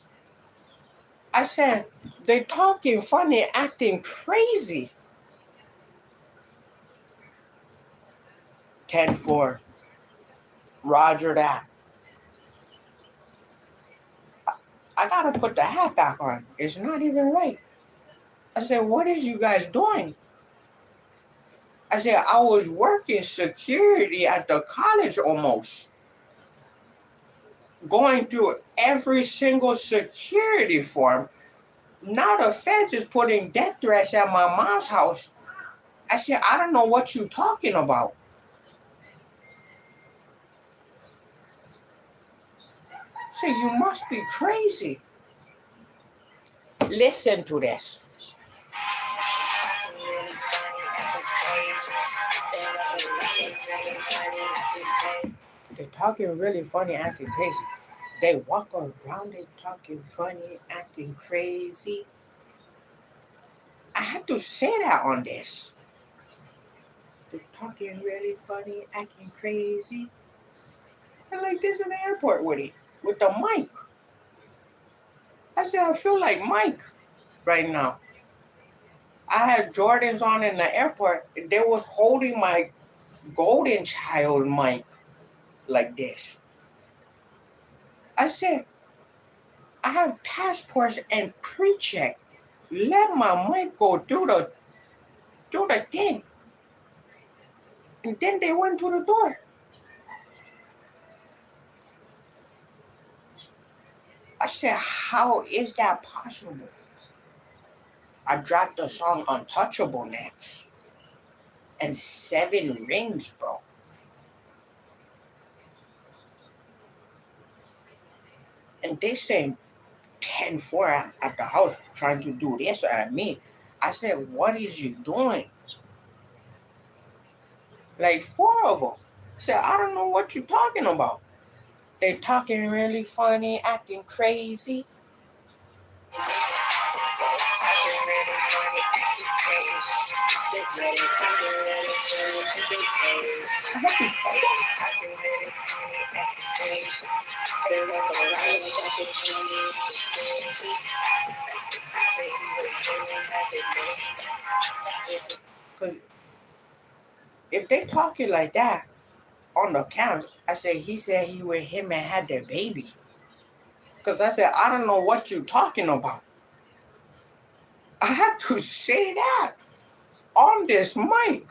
I said, they talking funny, acting crazy. 10-4. Roger that. I gotta put the hat back on. It's not even right. I said, what is you guys doing? I said, I was working security at the college almost. Going through every single security form. Now the feds is putting death threats at my mom's house. I said, I don't know what you're talking about. I said, you must be crazy. Listen to this. They're talking really funny, acting crazy. They walk around, they talking funny, acting crazy. I had to say that on this. They're talking really funny, acting crazy. And like this in the airport with it, with the mic. I said, I feel like Mike right now. I had Jordans on in the airport. They was holding my golden child mic like this. I said, I have passports and pre-check. Let my mic go through the thing. And then they went to the door. I said, how is that possible? I dropped the song Untouchable next. And 7 rings, bro. And they saying 10-4 at the house trying to do this at me. I said, what is you doing? Like 4 of them. I said, I don't know what you're talking about. They talking really funny, acting crazy. Because if they talking like that on the couch, I said, he said he with him and had their baby. Because I said, I don't know what you're talking about. I had to say that on this mic.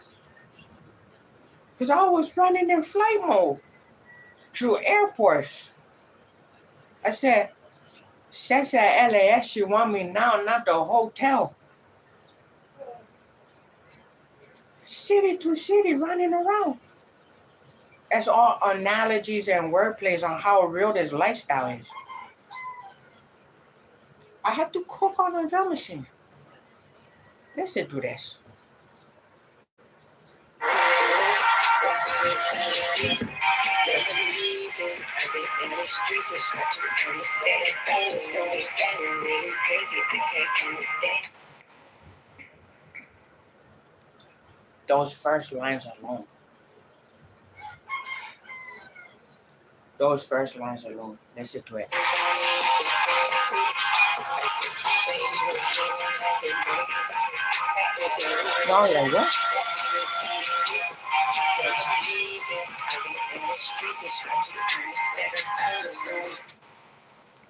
Because I was running in flight mode through airports. I said, sex at LAX, you want me now, not the hotel. City to city, running around. That's all analogies and wordplays on how real this lifestyle is. I had to cook on a drum machine. Listen to this. Those first lines alone. Listen to it. No, like what?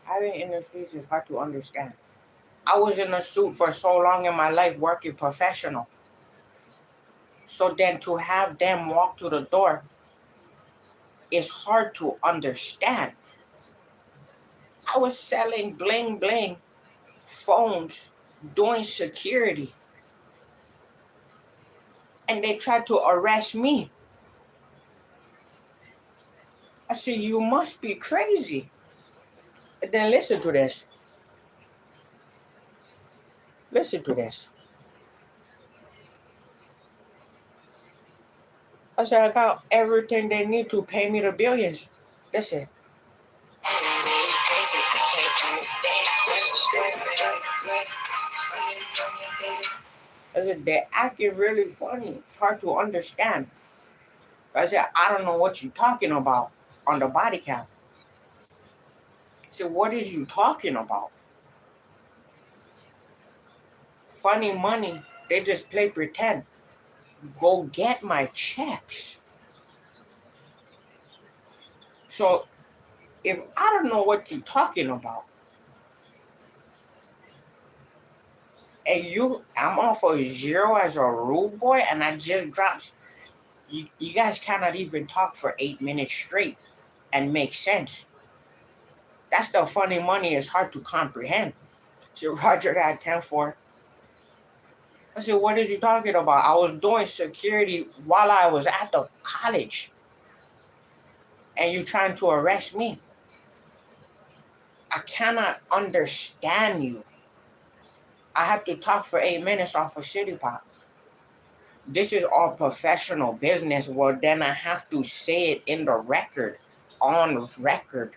Having in the streets is hard to understand. I was in a suit for so long in my life working professional. So then to have them walk to the door is hard to understand. I was selling bling bling, phones, doing security. And they tried to arrest me. I said, you must be crazy. And then listen to this. Listen to this. I said, I got everything they need to pay me the billions. Listen. I said, they're acting really funny. It's hard to understand. I said, I don't know what you're talking about on the body cam. I said, what is you talking about? Funny money. They just play pretend. Go get my checks. So if I don't know what you're talking about, and I'm off a zero as a rude boy, and I just dropped. You guys cannot even talk for 8 minutes straight and make sense. That's the funny money. It's hard to comprehend. So Roger that 10-4. I said, what is you talking about? I was doing security while I was at the college. And you trying to arrest me. I cannot understand you. I have to talk for 8 minutes off of City Pop. This is all professional business. Well, then I have to say it in the record, on record.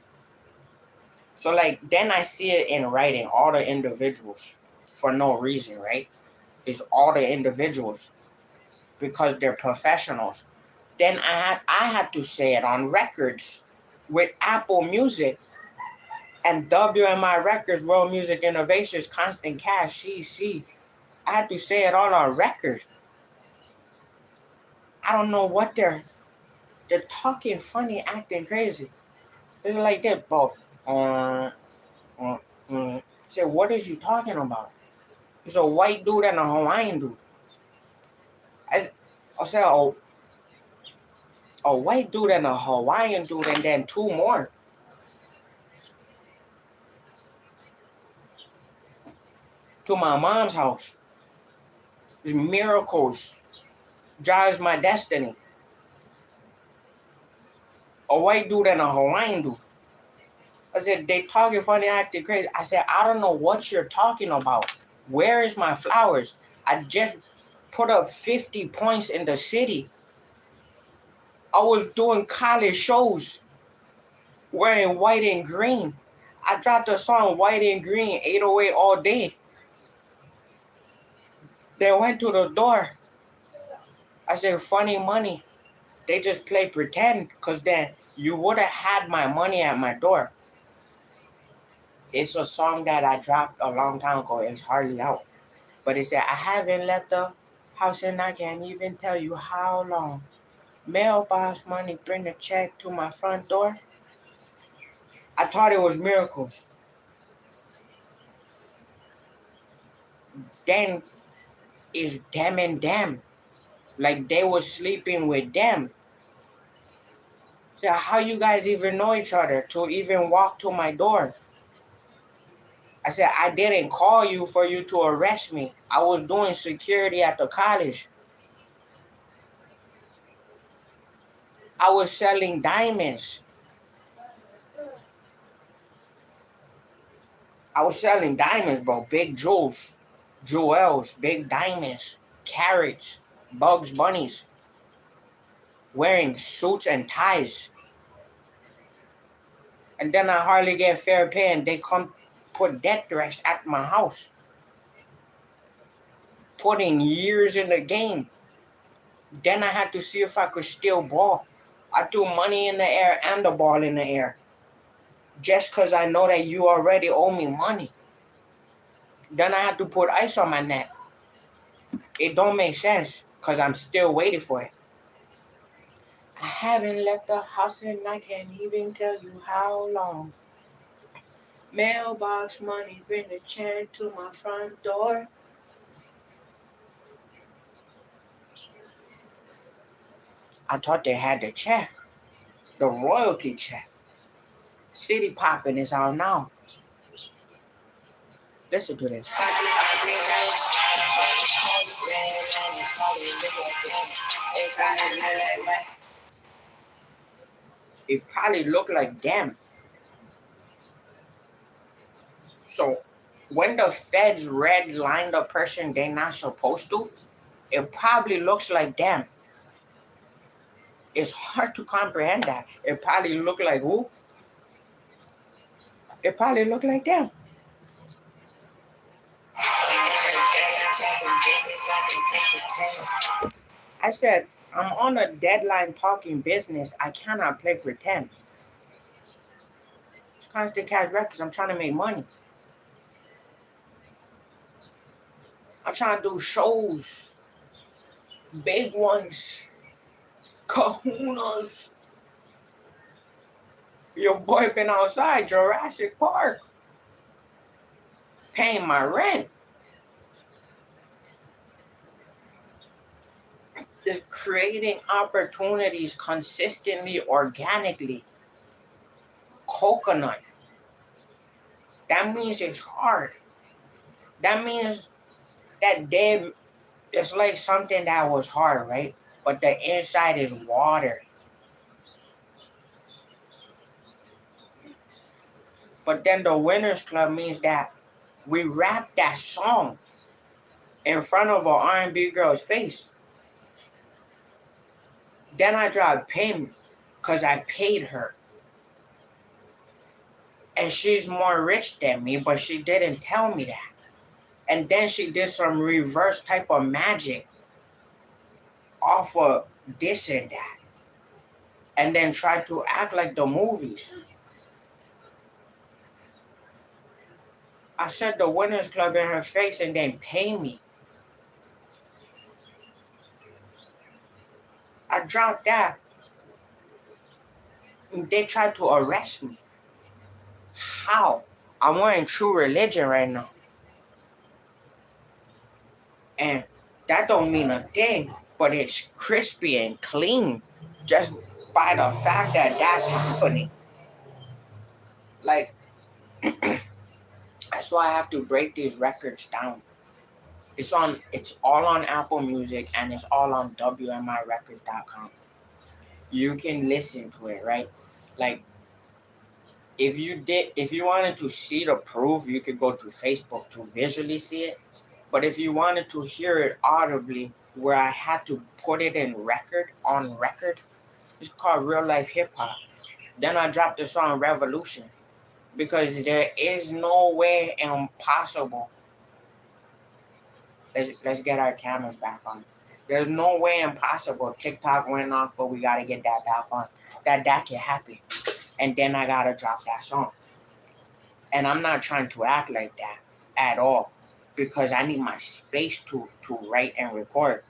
So, like, then I see it in writing, all the individuals, for no reason, right? It's all the individuals because they're professionals. Then I had to say it on records with Apple Music and WMI Records, World Music Innovations, Constant Cash, CC. I had to say it all on record. I don't know what they're talking funny, acting crazy. It's like that, bro. Say, what is you talking about? It's a white dude and a Hawaiian dude. I said, a white dude and a Hawaiian dude, and then two more. To my mom's house. It's miracles. Drives my destiny. A white dude and a Hawaiian dude. I said, they talking funny, acting crazy. I said, I don't know what you're talking about. Where is my flowers? I just put up 50 points in the city. I was doing college shows wearing white and green. I dropped the song White and Green, 808 all day. They went to the door. I said, funny money. They just play pretend, because then you would have had my money at my door. It's a song that I dropped a long time ago. It's hardly out. But it said, I haven't left the house and I can't even tell you how long. Mailbox money, bring the check to my front door. I thought it was miracles. Then it's them and them. Like they was sleeping with them. So how you guys even know each other to even walk to my door? I said, I didn't call you for you to arrest me. I was doing security at the college. I was selling diamonds. I was selling diamonds, bro. Big jewels, big diamonds, carrots, Bugs Bunnies. Wearing suits and ties. And then I hardly get fair pay and they come put death threats at my house. Putting years in the game. Then I had to see if I could steal ball. I threw money in the air and the ball in the air. Just because I know that you already owe me money. Then I had to put ice on my neck. It don't make sense because I'm still waiting for it. I haven't left the house and I can't even tell you how long. Mailbox money, bring the check to my front door. I thought they had the check. The royalty check. City Poppin' is out now. Listen to this. It probably looked like them. So when the feds red line the person they're not supposed to, it probably looks like them. It's hard to comprehend that. It probably look like who? It probably look like them. I said, I'm on a deadline talking business. I cannot play pretend. It's Constant Cash Records. I'm trying to make money. I'm trying to do shows. Big ones. Kahunas. Your boy been outside Jurassic Park. Paying my rent. Just creating opportunities consistently, organically. Coconut. That means it's hard. That means that day it's like something that was hard, right? But the inside is water. But then the Winners Club means that we rap that song in front of an R&B girl's face. Then I drop payment because I paid her. And she's more rich than me, but she didn't tell me that. And then she did some reverse type of magic off of this and that. And then tried to act like the movies. I said the Winners Club in her face and then pay me. I dropped that. They tried to arrest me. How? I'm wearing True Religion right now. And that don't mean a thing, but it's crispy and clean just by the fact that that's happening. Like, that's why I have to break these records down. It's all on Apple Music and it's all on WMIRecords.com. You can listen to it, right? Like, if you wanted to see the proof, you could go to Facebook to visually see it. But if you wanted to hear it audibly, where I had to put it in on record, it's called Real Life Hip Hop. Then I dropped the song Revolution because there is no way impossible. Let's get our cameras back on. There's no way impossible. TikTok went off, but we gotta get that back on. That can happen. And then I gotta drop that song. And I'm not trying to act like that at all. Because I need my space to write and record.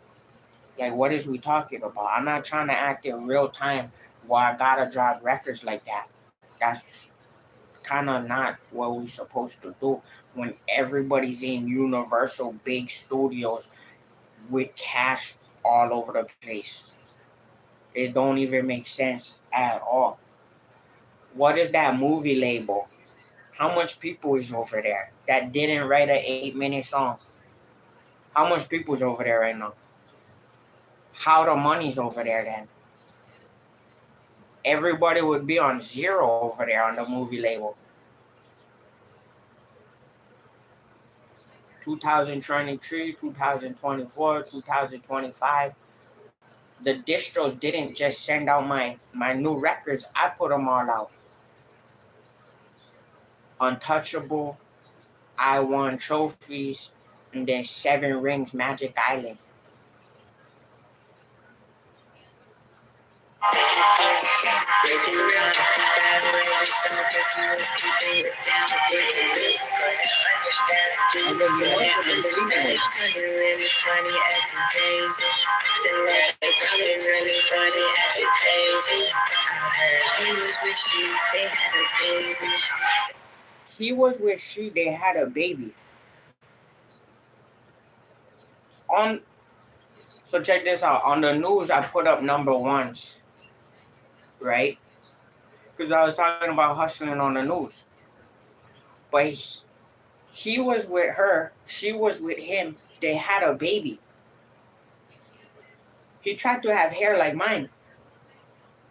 Like, what is we talking about? I'm not trying to act in real time while I gotta drop records like that. That's kind of not what we're supposed to do when everybody's in Universal big studios with cash all over the place. It don't even make sense at all. What is that movie label? How much people is over there that didn't write an 8-minute song? How much people's over there right now? How the money's over there then? Everybody would be on zero over there on the movie label. 2023, 2024, 2025. The distros didn't just send out my new records. I put them all out. Untouchable, I Won Trophies, and then 7 Rings Magic Island. He was with she, they had a baby. So check this out. On the news, I put up number ones, right? Because I was talking about hustling on the news. But he was with her, she was with him, they had a baby. He tried to have hair like mine.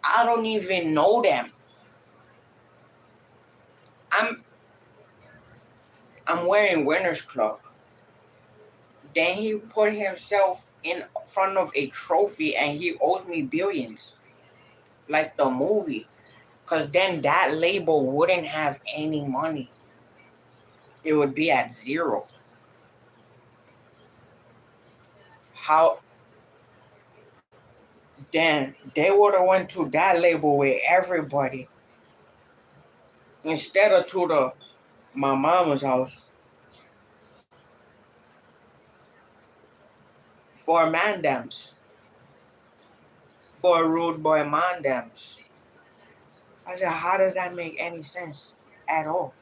I don't even know them. I'm wearing Winners Club. Then he put himself in front of a trophy and he owes me billions. Like the movie. Because then that label wouldn't have any money. It would be at zero. How then they would have went to that label with everybody instead of to my mama's house for mandams. For rude boy mandams. I said, how does that make any sense at all?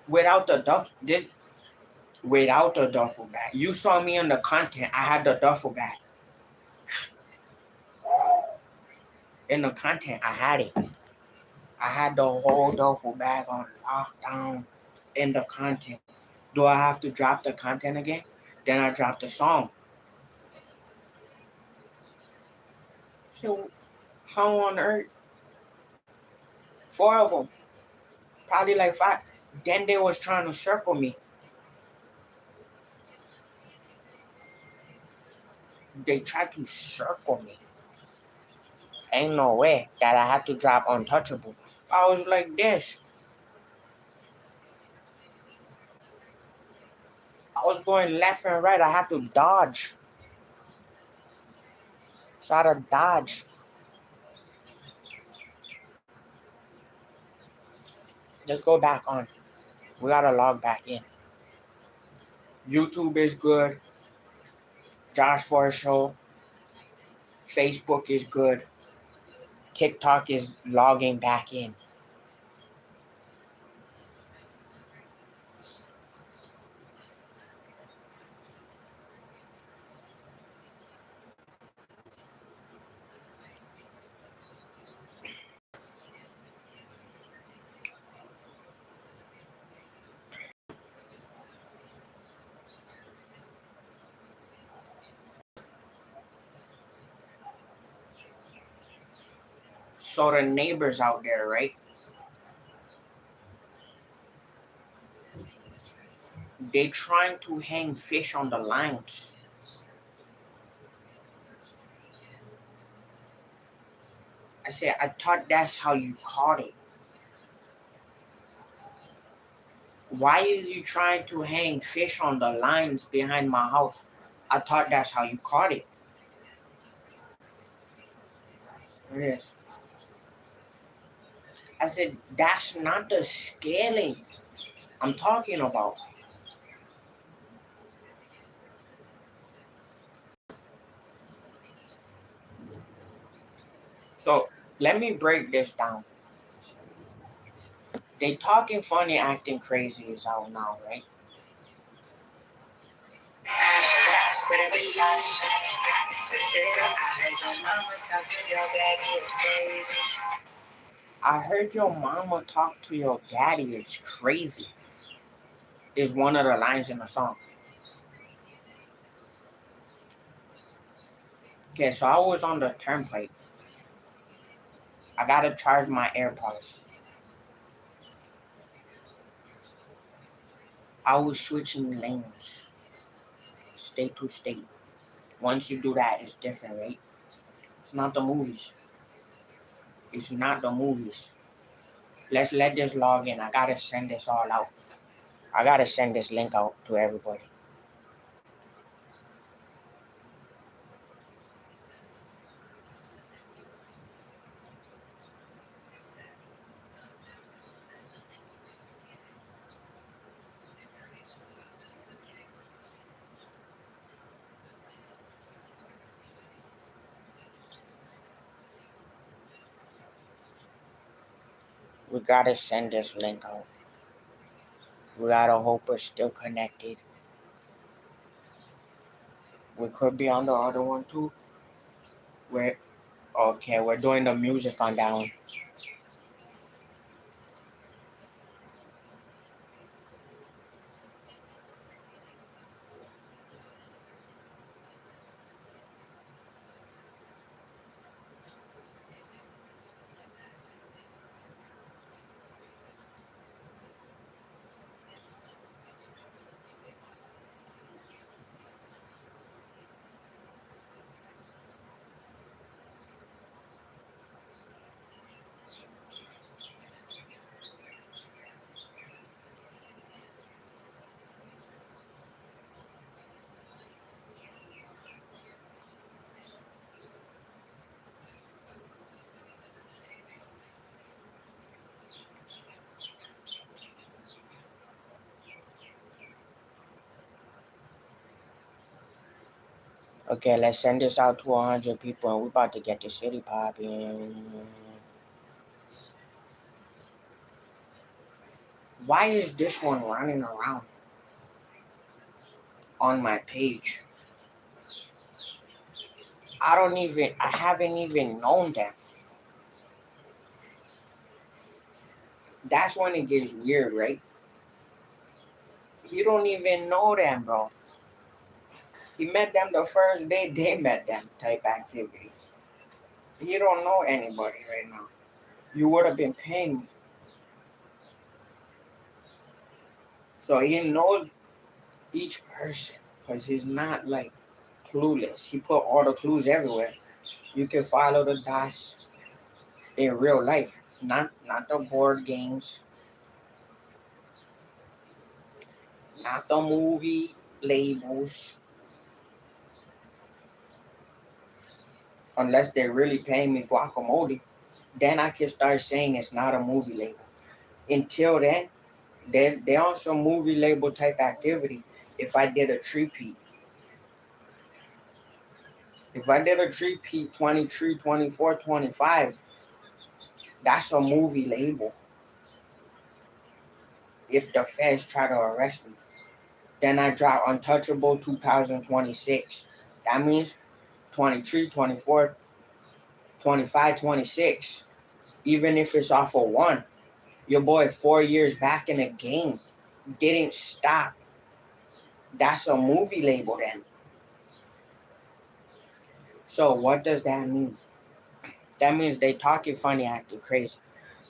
Without the duffel bag. You saw me in the content. I had the duffel bag. In the content, I had it. I had the whole duffel bag on lockdown in the content. Do I have to drop the content again? Then I drop the song. So, how on earth? 4 of them. Probably like 5. Then they was trying to circle me. They tried to circle me. Ain't no way that I had to drop Untouchable. I was like this. I was going left and right. I had to dodge. So I had to dodge. Let's go back on. We gotta log back in. YouTube is good. Josh Forde Show. Facebook is good. TikTok is logging back in. So the neighbors out there, right? They trying to hang fish on the lines. I said, I thought that's how you caught it. Why is you trying to hang fish on the lines behind my house? I thought that's how you caught it. It is. I said, that's not the scaling I'm talking about. So let me break this down. They talking funny, acting crazy is out now, right? I heard your mama talk to your daddy. It's crazy. Is one of the lines in the song. Okay, so I was on the turnpike. I gotta charge my AirPods. I was switching lanes, state to state. Once you do that, it's different, right? It's not the movies. It's not the movies. Let's let this log in. I gotta send this all out. I gotta send this link out to everybody. We gotta send this link out. We gotta hope we're still connected. We could be on the other one too. We're doing the music on that one. Okay, let's send this out to 100 people and we're about to get the city popping. Why is this one running around on my page? I haven't even known them. That's when it gets weird, right? You don't even know them, bro. He met them the first day they met them type activity. You don't know anybody right now. You would have been paying me. So he knows each person because he's not like clueless. He put all the clues everywhere. You can follow the dots in real life, not the board games, not the movie labels, unless they're really paying me guacamole. Then I can start saying it's not a movie label. Until then, they're on some movie label type activity. If I did a three-peat, if I did a three-peat 23, 24, 25, that's a movie label. If the feds try to arrest me, then I drop Untouchable 2026. That means 23, 24, 25, 26. Even if it's off of one, your boy 4 years back in the game didn't stop. That's a movie label then. So what does that mean? That means they talking funny, acting crazy.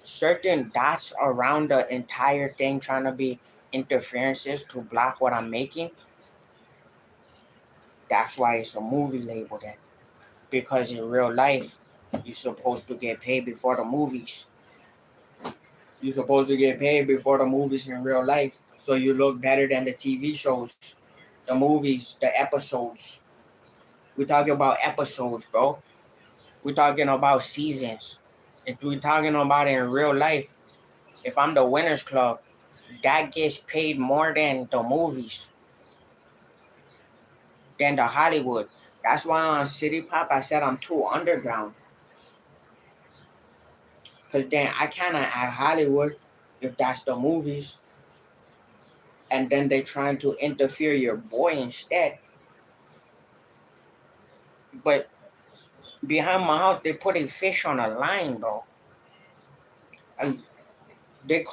Certain dots around the entire thing trying to be interferences to block what I'm making. That's why it's a movie label then. Because in real life, you're supposed to get paid before the movies. You're supposed to get paid before the movies in real life. So you look better than the TV shows, the movies, the episodes. We're talking about episodes, bro. We're talking about seasons. If we're talking about it in real life, if I'm the Winners Club, that gets paid more than the movies, than the Hollywood. That's why on City Pop I said I'm too underground. Because then I cannot add Hollywood if that's the movies. And then they trying to interfere your boy instead. But behind my house, they put a fish on a line, bro. And they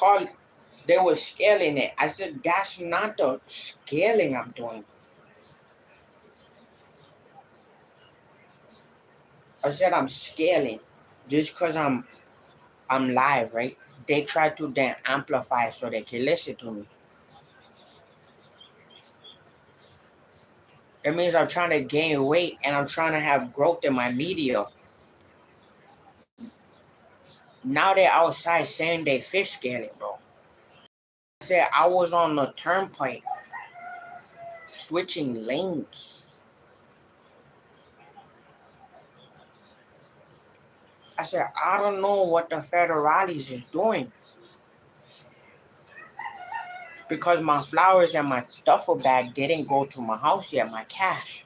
were scaling it. I said, that's not the scaling I'm doing. I said, I'm scaling. Just because I'm live, right? They try to then amplify so they can listen to me. It means I'm trying to gain weight and I'm trying to have growth in my media. Now they're outside saying they fish scaling, bro. I said I was on the turnpike switching lanes. I said, I don't know what the federales is doing. Because my flowers and my duffel bag didn't go to my house yet, my cash.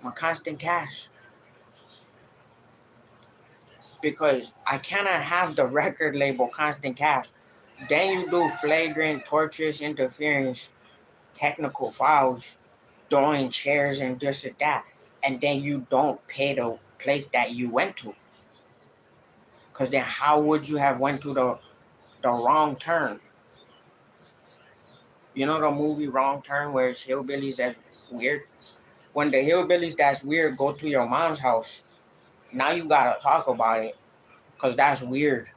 My constant cash. Because I cannot have the record label constant cash. Then you do flagrant, torturous interference, technical fouls, throwing chairs and this and that. And then you don't pay the place that you went to. Because then how would you have went to the wrong turn? You know the movie Wrong Turn where it's hillbillies that's weird? When the hillbillies that's weird go to your mom's house, now you gotta talk about it. Because that's weird.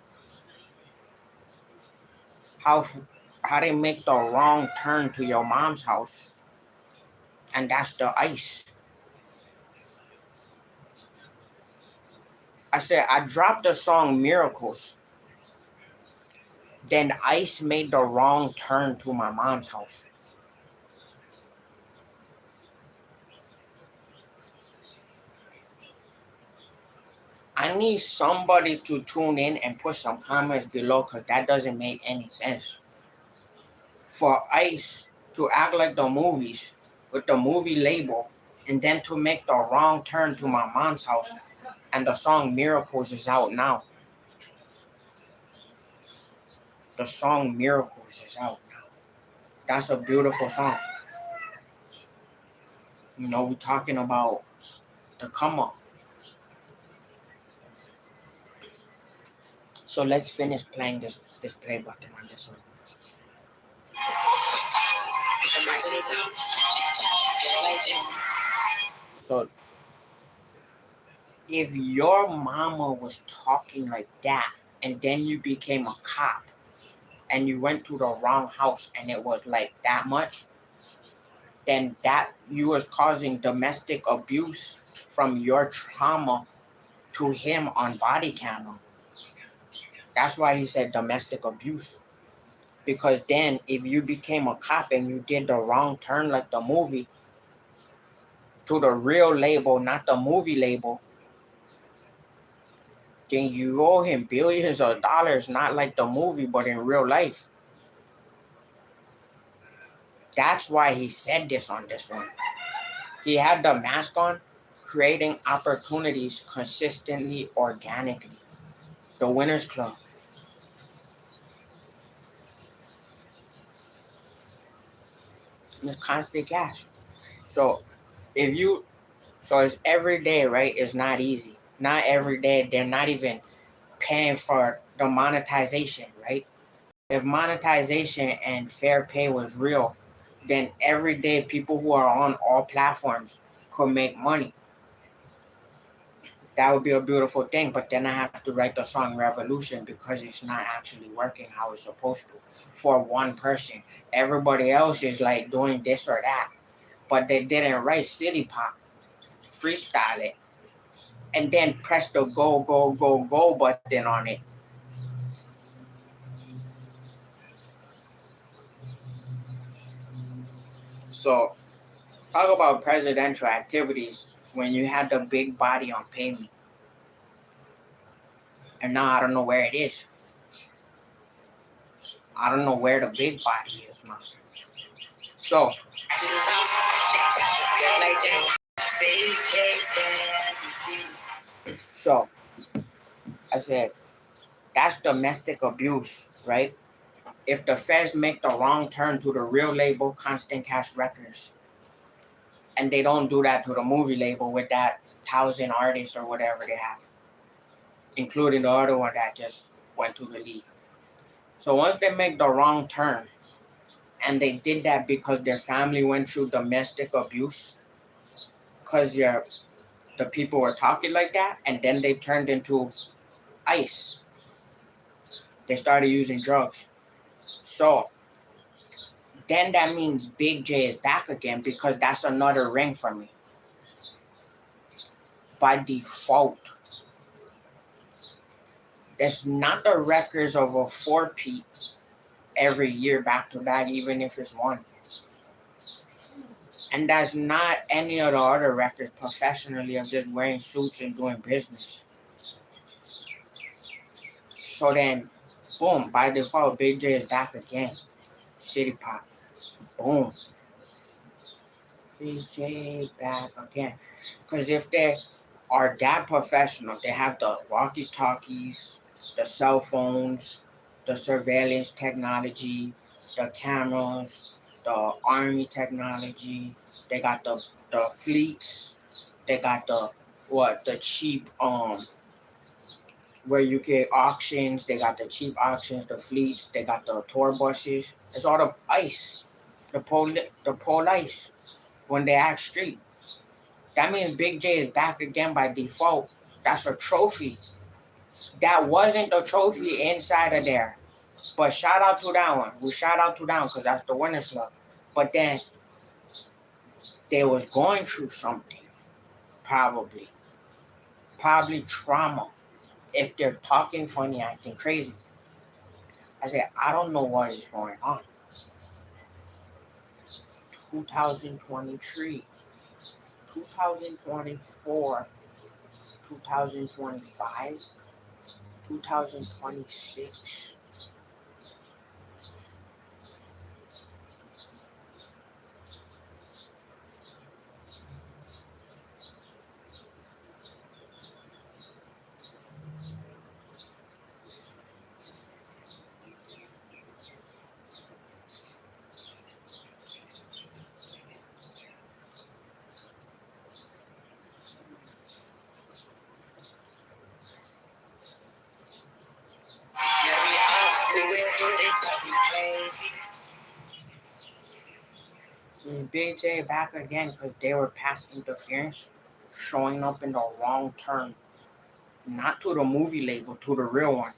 How they make the wrong turn to your mom's house. And that's the ice. I said, I dropped the song Miracles. Then ice made the wrong turn to my mom's house. I need somebody to tune in and put some comments below because that doesn't make any sense. For ice to act like the movies with the movie label And then to make the wrong turn to my mom's house, and the song Miracles is out now. The song Miracles is out now. That's a beautiful song. You know, we're talking about the come up. So let's finish playing this play button on this one. So if your mama was talking like that and then you became a cop and you went to the wrong house and it was like that much, then that you was causing domestic abuse from your trauma to him on body camera. That's why he said domestic abuse. Because then if you became a cop and you did the wrong turn like the movie to the real label, not the movie label, then you owe him billions of dollars, not like the movie, but in real life. That's why he said this on this one. He had the mask on, creating opportunities consistently, organically. The Winners Club. It's constant cash. So it's every day, right? It's not easy. Not every day. They're not even paying for the monetization, right? If monetization and fair pay was real, then every day people who are on all platforms could make money. That would be a beautiful thing, but then I have to write the song Revolution because it's not actually working how it's supposed to for one person. Everybody else is like doing this or that, but they didn't write City Pop, freestyle it, and then press the go button on it. So talk about presidential activities when you had the big body on Pay Me. And now I don't know where it is. I don't know where the big body is now. So I said, that's domestic abuse, right? If the feds make the wrong turn to the real label, Constant Cash Records, and they don't do that to the movie label with that 1,000 artists or whatever they have, including the other one that just went to the league. So once they make the wrong turn, and they did that because their family went through domestic abuse, because the people were talking like that, and then they turned into ice. They started using drugs. So then that means Big J is back again because that's another ring for me. By default, there's not the records of a 4-peat every year back to back, even if it's one. And that's not any of the other records professionally of just wearing suits and doing business. So then, boom, by default, Big J is back again. City Pop. Boom. Big J back again. Because if they are that professional, they have the walkie-talkies, the cell phones, the surveillance technology, the cameras, the army technology. They got the fleets. They got the cheap where you get auctions. They got the cheap auctions, the fleets. They got the tour buses. It's all the ice, the police when they act street. That means Big J is back again by default. That's a trophy. That wasn't a trophy inside of there. But shout out to that one. We shout out to that one because that's the Winners Club. But then they was going through something. Probably. Probably trauma. If they're talking funny, acting crazy. I said, I don't know what is going on. 2023, 2024, 2025, 2026. Big J back again because they were pass interference, showing up in the wrong turn. Not to the movie label, to the real one.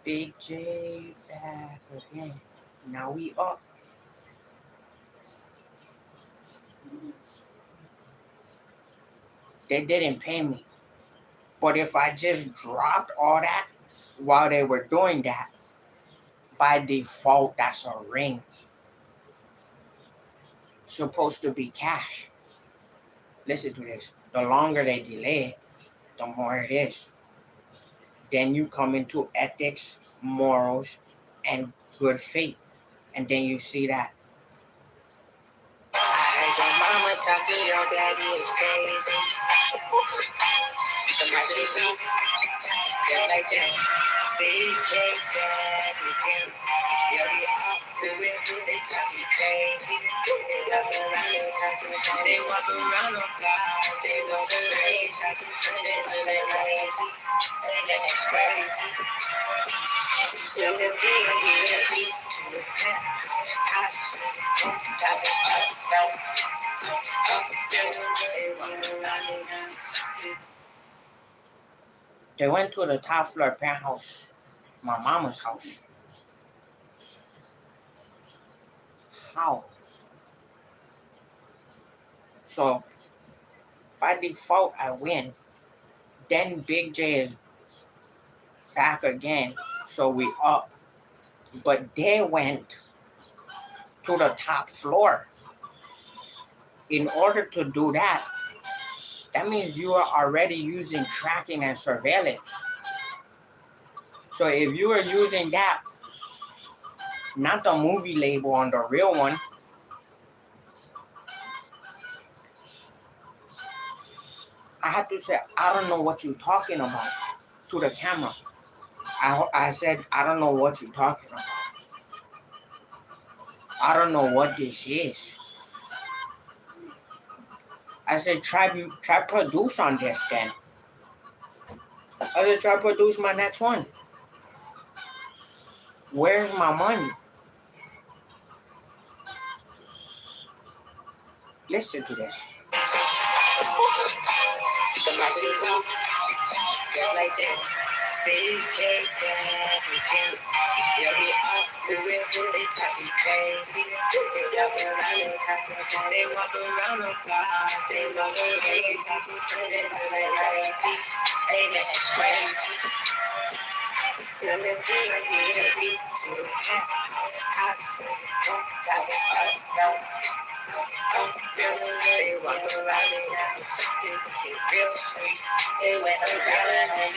Big J back again. Now we up. They didn't pay me. But if I just dropped all that while they were doing that, by default, that's a ring. Supposed to be cash. Listen to this. The longer they delay, the more it is. Then you come into ethics, morals, and good faith. And then you see that. I heard your mama talk to your daddy is crazy. Just like that. Big J bad again. Yeah, we all do it. They talking crazy. They walk around the block. They know the rage. They do that crazy. That's crazy. To the beat, to the pimp, house, top up. They went to the top floor penthouse, my mama's house. How? So by default, I win. Then Big J is back again, so we up. But they went to the top floor. In order to do that, that means you are already using tracking and surveillance. So if you are using that, not the movie label on the real one, I had to say, I don't know what you're talking about to the camera. I said, I don't know what you're talking about. I don't know what this is. I said, try produce on this then. I said, try produce my next one. Where's my money? Listen to this. Just like that. Big J bad again. Yeah, we all do it. They talking crazy. They walk around the block. They love the crazy. They do that crazy. They that's crazy. To the beat, to the house, they walk around and something real sweet. They went around and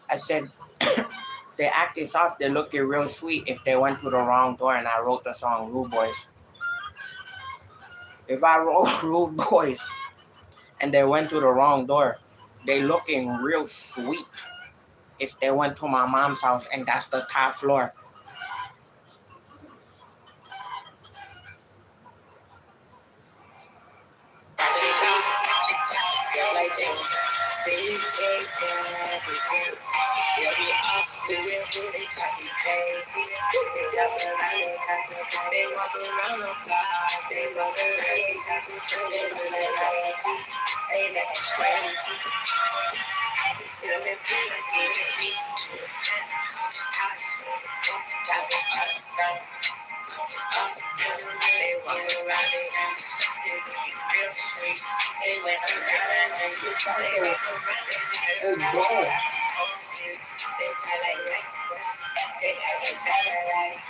I said, they acted soft, they looking real sweet if they went to the wrong door and I wrote the song Rude Boys. If I wrote Rude Boys and they went to the wrong door, they looking real sweet if they went to my mom's house and that's the top floor. Big J bad again. Yeah, we all do it. They talking crazy. They walk around the block. They love the crazy. They do that crazy. They that's crazy. To the beat, to the house, they walk around and something real sweet. They went around and they walk around and they tell like that. They have a better life.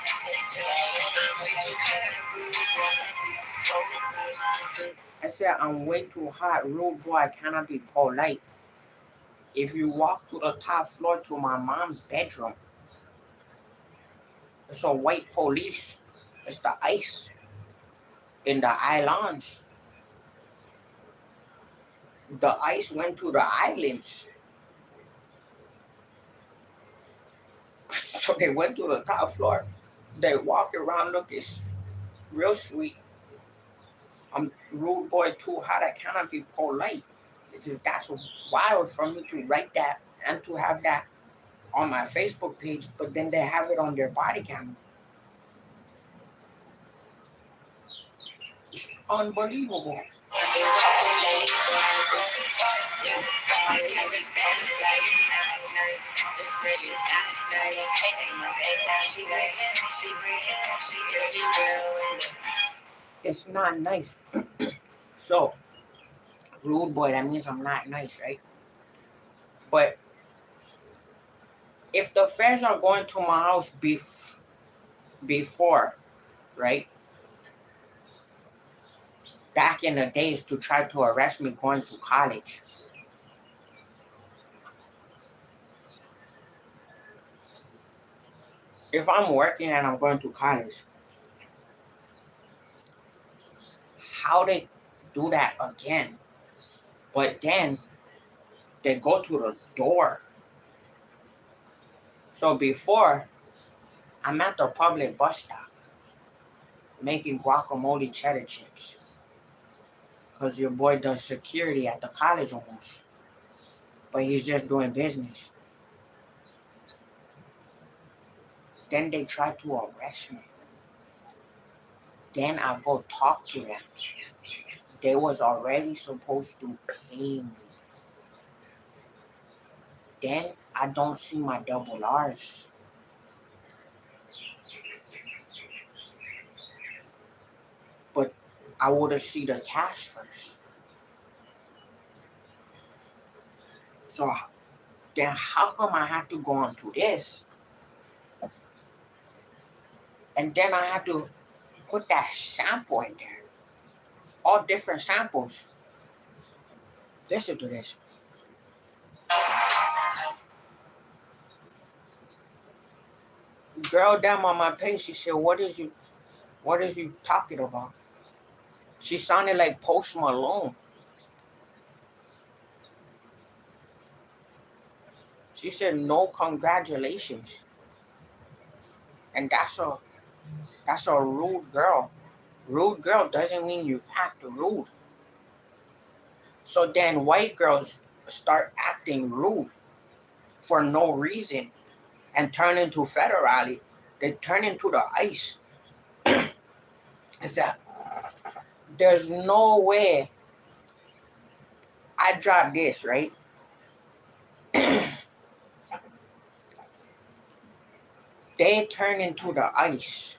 I said I'm way too hot, rude boy. I cannot be polite. If you walk to the top floor to my mom's bedroom, it's a white police. It's the ICE in the islands. The ICE went to the islands. So they went to the top floor. They walk around looking real sweet. I'm rude boy too hot. I cannot be polite. Because that's wild for me to write that and to have that on my Facebook page, but then they have it on their body camera. It's unbelievable. It's not nice. So, rude boy, that means I'm not nice, right? But if the feds are going to my house before, right? Back in the days to try to arrest me going to college. If I'm working and I'm going to college, how they do that again? But then they go to the door. So before, I'm at the public bus stop making guacamole cheddar chips. Because your boy does security at the college almost. But he's just doing business. Then they try to arrest me. Then I go talk to them. They was already supposed to pay me. Then I don't see my double R's. But I would have seen the cash first. So then how come I had to go on to this? And then I had to put that sample in there. All different samples. Listen to this. Girl down on my page, she said, what is you talking about? She sounded like Post Malone. She said, no congratulations. And that's a rude girl. Rude girl doesn't mean you act rude. So then white girls start acting rude for no reason and turn into federale. They turn into the ICE. It's that there's no way I drop this, right? They turn into the ICE.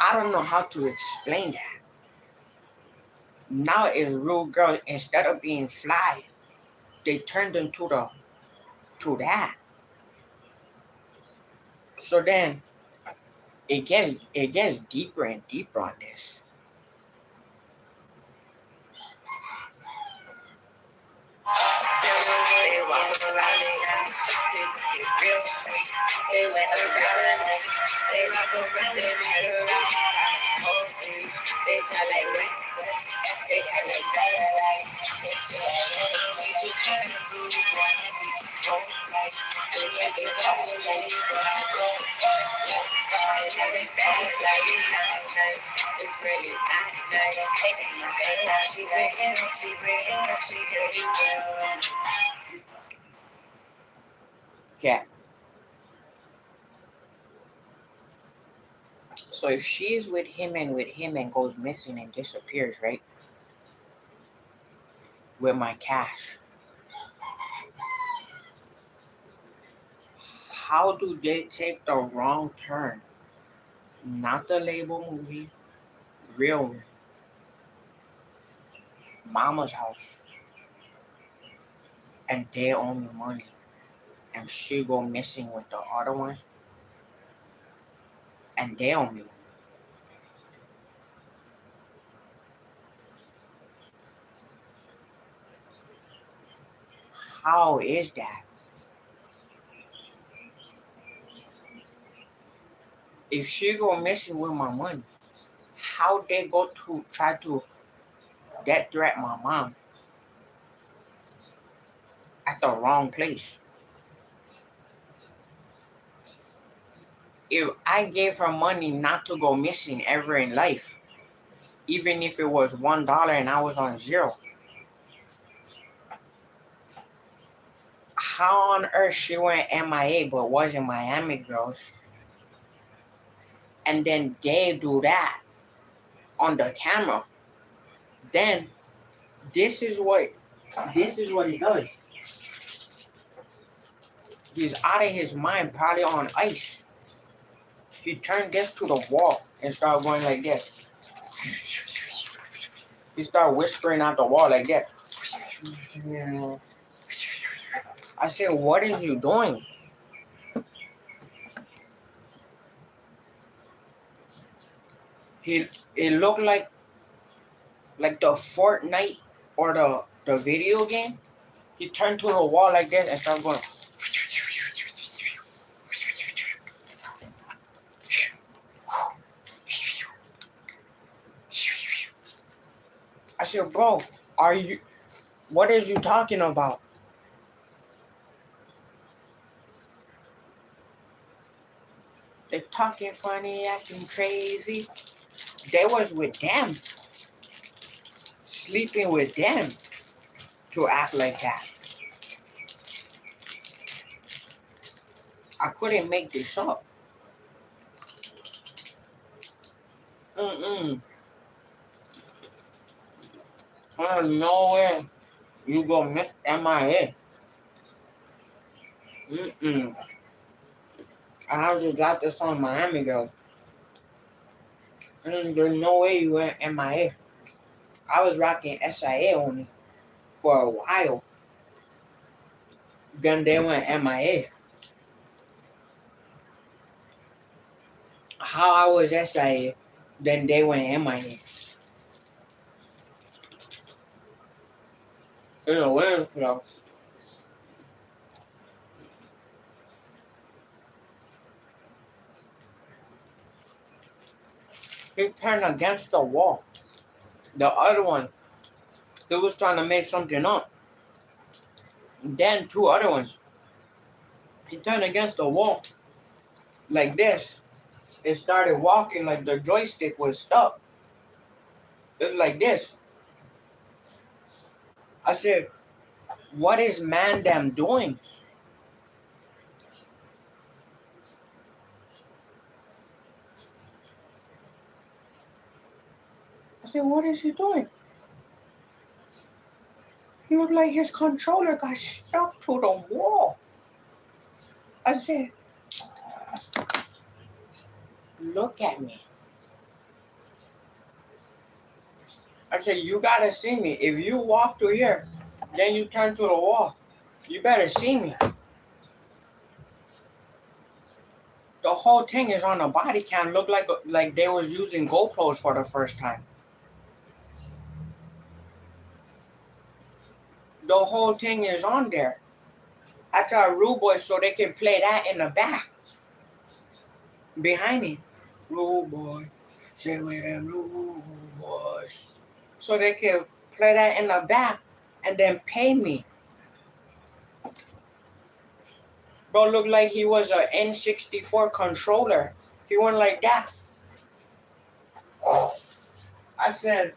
I don't know how to explain that. Now it's rude girl, instead of being fly, they turned into that. So then it gets deeper and deeper on this. They walk around and something real sweet. They went around and they rock around and head around. Cold breeze. They tell like wet. They tell like better like. I'm way too high to do what I be. Don't like. They make it come to me, but I go. I have this dance like it's not nice. It's really not nice. Taking my hand. She breaking, she really well. Yeah. So if she is with him and goes missing and disappears, right? With my cash. How do they take the wrong turn? Not the label movie, real mama's house. And they owe me money. And she go missing with the other ones. And they owe me money. How is that? If she go missing with my money, how they go to try to death threat my mom at the wrong place? If I gave her money not to go missing ever in life, even if it was $1 and I was on zero. How on earth she went MIA but was in Miami Girls, and then they do that on the camera? Then this is what he does. He's out of his mind, probably on ice. He turned this to the wall and started going like this. He started whispering out the wall like that. I said, what is you doing? It looked like the Fortnite or the video game. He turned to the wall like this and started going. I said, bro, what is you talking about? They talking funny, acting crazy. They was with them, sleeping with them to act like that. I couldn't make this up. No way you go miss MIA. I have to drop this on Miami Girls. There's no way you went MIA. I was rocking SIA only for a while. Then they went MIA. How I was SIA, then they went MIA. In a winning club. He turned against the wall. The other one, he was trying to make something up. Then two other ones. He turned against the wall like this. It started walking like the joystick was stuck. It was like this. I said, what is Mandem doing? I said, what is he doing? He looked like his controller got stuck to the wall. I said, look at me. I said, you gotta see me. If you walk through here, then you turn to the wall. You better see me. The whole thing is on a body cam. Look like they was using GoPros for the first time. The whole thing is on there. I try Rude Boy so they can play that in the back. Behind me. Rude Boy. Say with them Rude Boys. So they can play that in the back and then pay me. Bro looked like he was an N64 controller. He went like that. I said,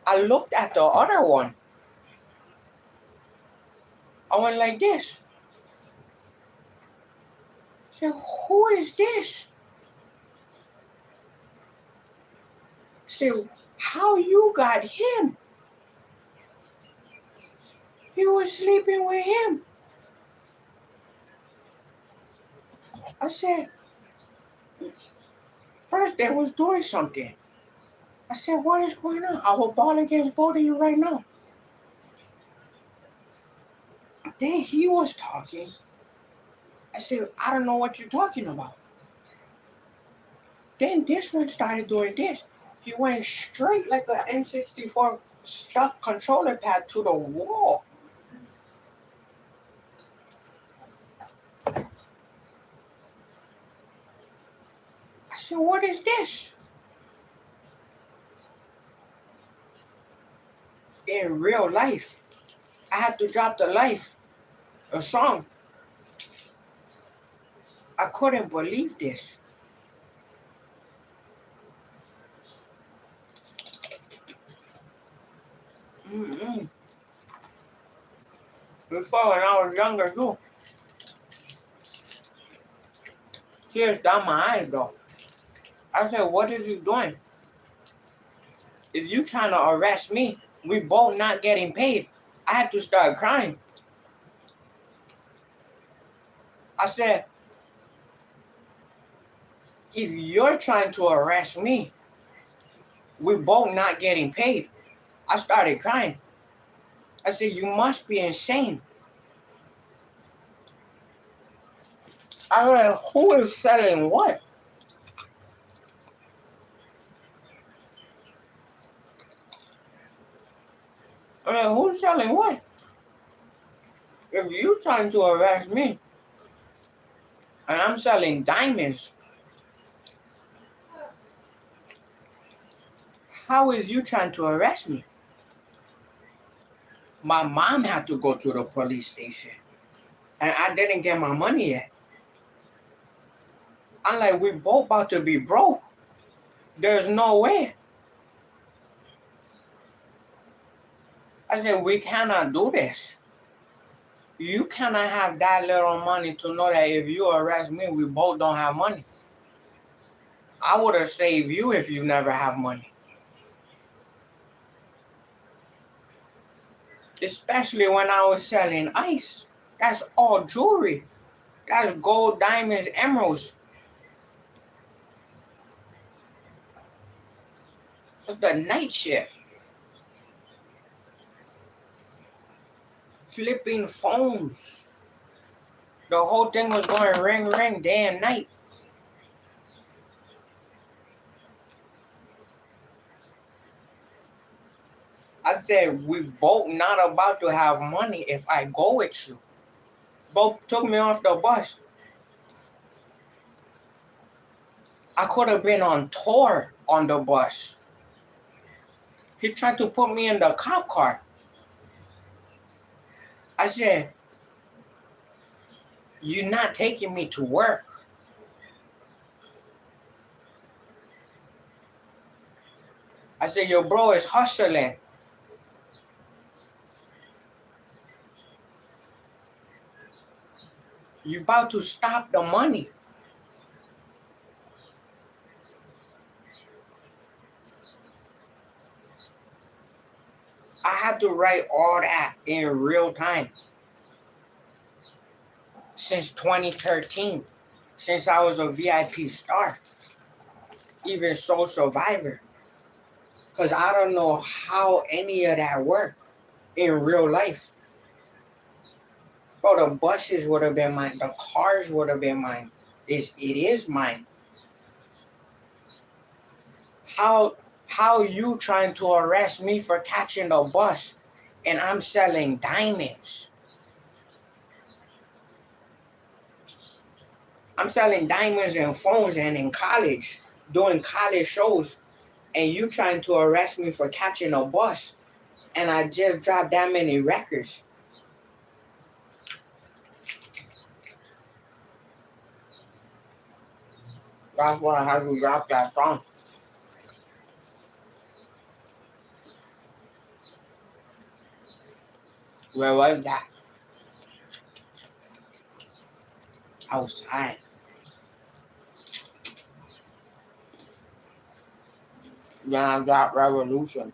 I looked at the other one. I went like this. I said, who is this? I said, how you got him? You were sleeping with him. I said, first they was doing something. I said, what is going on? I will ball against both of you right now. Then he was talking. I said, I don't know what you're talking about. Then this one started doing this. He went straight like an N64 stuck controller pad to the wall. I said, what is this? In real life, I had to drop the life, a song. I couldn't believe this. Before when I was younger too. Tears down my eyes though. I said, what is you doing? If you trying to arrest me, we both not getting paid. I had to start crying. I said, if you're trying to arrest me, we both not getting paid. I started crying. I said, you must be insane. I was like, who is selling what? I mean, who's selling what? If you trying to arrest me, and I'm selling diamonds, how is you trying to arrest me? My mom had to go to the police station, and I didn't get my money yet. I'm like, we both about to be broke. There's no way. I said, we cannot do this. You cannot have that little money to know that if you arrest me, we both don't have money. I would have saved you if you never have money. Especially when I was selling ice. That's all jewelry. That's gold, diamonds, emeralds. It's the night shift. Flipping phones. The whole thing was going ring, ring, day and night. I said, we both not about to have money if I go with you. Both took me off the bus. I could have been on tour on the bus. He tried to put me in the cop car. I said, you're not taking me to work. I said, your bro is hustling. You about to stop the money. I had to write all that in real time. Since 2013. Since I was a VIP star. Even Soul Survivor. Because I don't know how any of that worked in real life. Bro, the buses would have been mine. The cars would have been mine. It is mine. How you trying to arrest me for catching the bus and I'm selling diamonds? I'm selling diamonds and phones and in college, doing college shows, and you trying to arrest me for catching a bus and I just dropped that many records. That's why I had to drop that song. Where was that? Outside. Then I got Revolution.